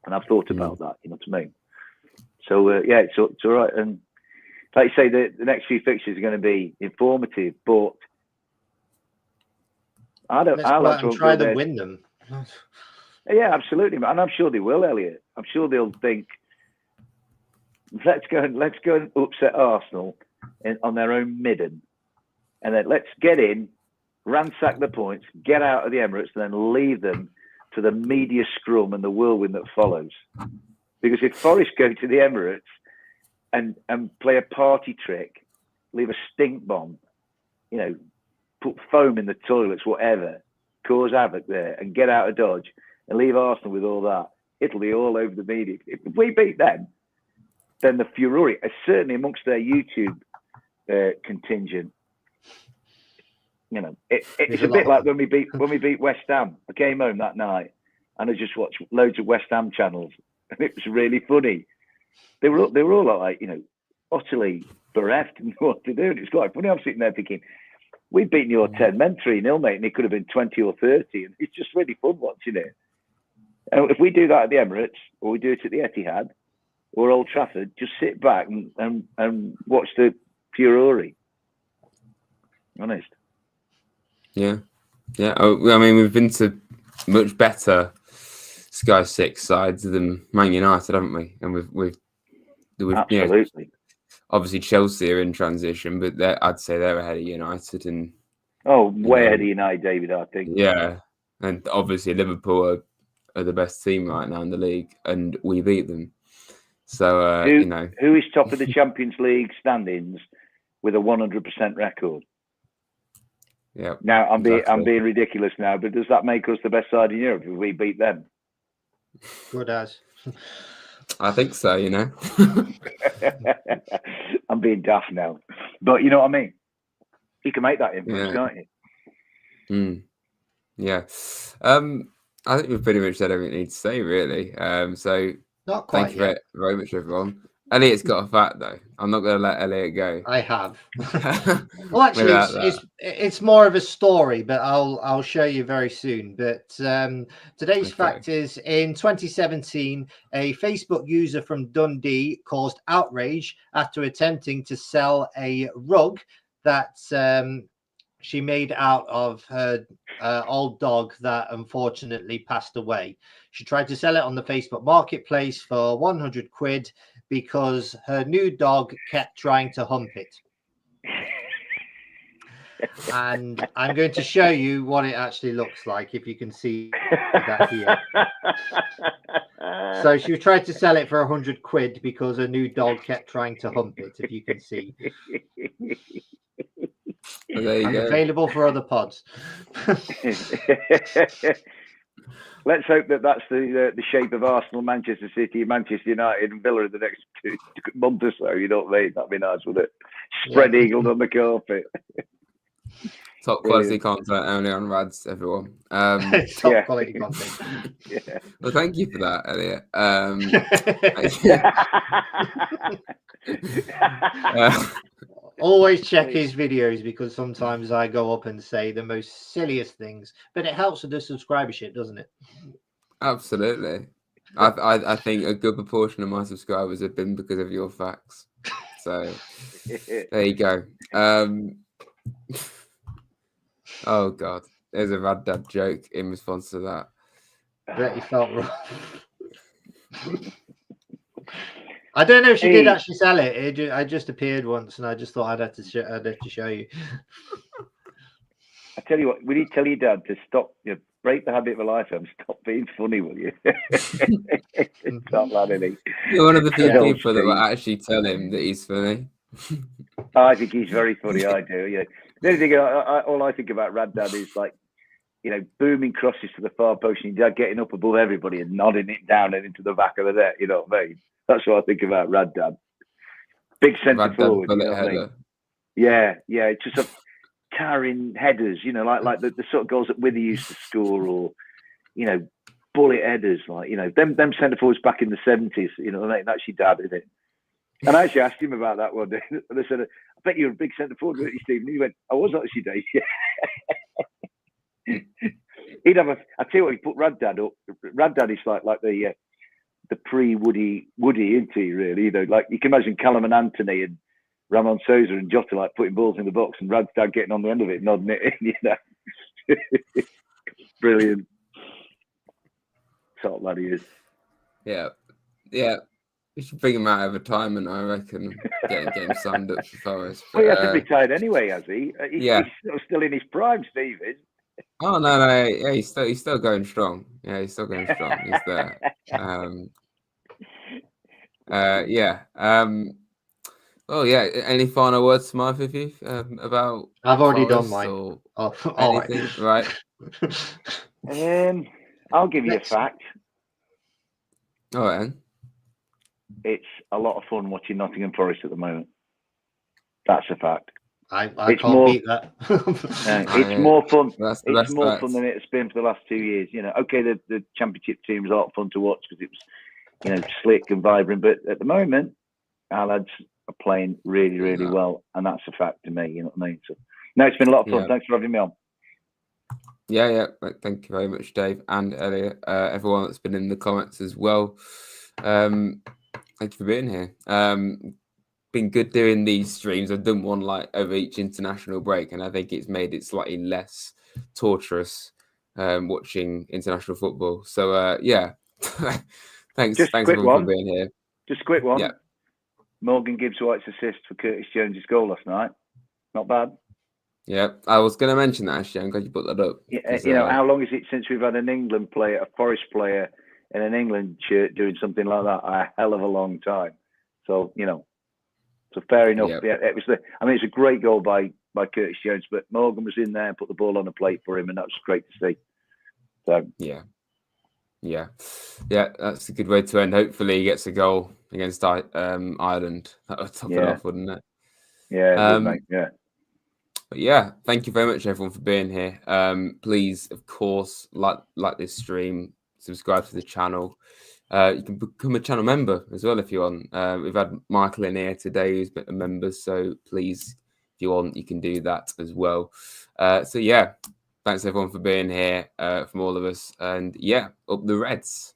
And I've thought about that, you know what I mean? So, yeah, it's all right. And like you say, the next few fixtures are going to be informative, but I like to try to win them. Yeah, absolutely, and I'm sure they will, Elliot. I'm sure they'll think, let's go and upset Arsenal on their own midden, and then let's get in, ransack the points, get out of the Emirates, and then leave them to the media scrum and the whirlwind that follows. Because if Forest go to the Emirates and play a party trick, leave a stink bomb, you know, put foam in the toilets, whatever, cause havoc there, and get out of Dodge and leave Arsenal with all that, it'll be all over the media. If we beat them, then the furore, certainly amongst their YouTube contingent, you know, it's a bit like when we beat West Ham. I came home that night and I just watched loads of West Ham channels, and it was really funny. They were all like, you know, utterly bereft and what to do. And it's quite funny. I'm sitting there thinking, we've beaten your 10 men 3-0, mate, and it could have been 20 or 30. And it's just really fun watching it. And if we do that at the Emirates, or we do it at the Etihad, or Old Trafford, just sit back and watch the furore. Honest. Yeah. Oh, I mean, we've been to much better Sky 6 sides than Man United, haven't we? And we've absolutely. You know, obviously Chelsea are in transition, but I'd say they're ahead of United. And way ahead of United, David, I think. Yeah, and obviously Liverpool are the best team right now in the league, and we beat them. So you know, who is top of the Champions League standings with a 100% record? Yeah. Now I'm being ridiculous now, but does that make us the best side in Europe if we beat them? Good as. I think so, you know. I'm being daft now, but you know what I mean. You can make that inference, can't you? Yeah. I think we've pretty much said everything we need to say, really. So not quite. Thank you very much, everyone. Elliot's got a fact, though. I'm not going to let Elliot go. I have. Well, actually, it's more of a story, but I'll show you very soon. But today's fact is, in 2017, a Facebook user from Dundee caused outrage after attempting to sell a rug that she made out of her old dog that unfortunately passed away. She tried to sell it on the Facebook marketplace for 100 quid because her new dog kept trying to hump it. And I'm going to show you what it actually looks like, if you can see that here. So she tried to sell it for £100 because a new dog kept trying to hump it, if you can see. Well, there you And go. available for other pods. Let's hope that's the shape of Arsenal, Manchester City, Manchester United, and Villa in the next month or so. You know what I mean? That'd be nice, wouldn't it? Spread eagled on the carpet. Top quality content only on Rads, everyone. Top quality content. Yeah. Well, thank you for that, Elliot. Always check his videos because sometimes I go up and say the most silliest things, but it helps with the subscribership, doesn't it? Absolutely. I think a good proportion of my subscribers have been because of your facts. So there you go. Oh God, there's a Raddad joke in response to that. That you felt wrong. I don't know if she did actually sell it. I just appeared once, and I just thought I'd have to show you. I tell you what, will you tell your dad to stop? Break the habit of a lifetime. Stop being funny, will you? Stop that, Eddie. You're one of the few people that will actually tell him that he's funny. I think he's very funny. I do. Yeah. The only thing, all I think about Raddad is like, booming crosses to the far post, and your dad getting up above everybody and nodding it down and into the back of the net. You know what I mean? That's what I think about Raddad. Big centre forward. You know what I mean? Yeah. It's just a towering headers. Like the sort of goals that Wither used to score, or bullet headers. Like them centre forwards back in the 70s. You know what I mean? That's your dad, isn't it? And I actually asked him about that one day. And I said, I bet you're a big centre forward, weren't you, Steve? And he went, I was actually, Dave. He'd have I tell you what, he put Raddad up. Raddad is like the pre-Woody, isn't he, really? Like you can imagine Callum and Anthony and Ramon Sousa and Jota like putting balls in the box and Raddad getting on the end of it, nodding it in, Brilliant. Top lad he is. Yeah. We should bring him out of retirement, I reckon. Get him signed up for Forest. Well, he hasn't retired anyway, has he? He's still in his prime, Steve is. Oh no! Yeah, he's still going strong. Yeah, he's still going strong. He's there. Oh yeah. Any final words from either of you about? I've already Forest done mine. Anything, right? I'll give you a fact. All right. Then. It's a lot of fun watching Nottingham Forest at the moment. That's a fact. I can't beat that. It's more fun. It's more fun than it's been for the last 2 years. Okay, the championship team was a lot of fun to watch because it was, slick and vibrant. But at the moment, our lads are playing really, really well, and that's a fact to me. You know what I mean? So, no, it's been a lot of fun. Thanks for having me on. Yeah. Thank you very much, Dave, and Elliot. Everyone that's been in the comments as well. Thank you for being here. Been good doing these streams. I've done one like over each international break, and I think it's made it slightly less torturous watching international football. So thanks everyone for being here. Just a quick one. Yeah. Morgan Gibbs-White's assist for Curtis Jones's goal last night. Not bad. Yeah, I was going to mention that actually. I'm glad you put that up. Yeah, how long is it since we've had an England player, a Forest player, in an England shirt doing something like that? A hell of a long time. So so fair enough. Yeah, it was it's a great goal by Curtis Jones, but Morgan was in there and put the ball on the plate for him, and that was great to see. So yeah, that's a good way to end. Hopefully, he gets a goal against Ireland. That would top it off, wouldn't it? Yeah, yeah. But yeah, thank you very much, everyone, for being here. Please, of course, like this stream, subscribe to the channel. You can become a channel member as well if you want. We've had Michael in here today who's been a member, so please, if you want, you can do that as well. So yeah, thanks everyone for being here from all of us, and yeah, up the Reds.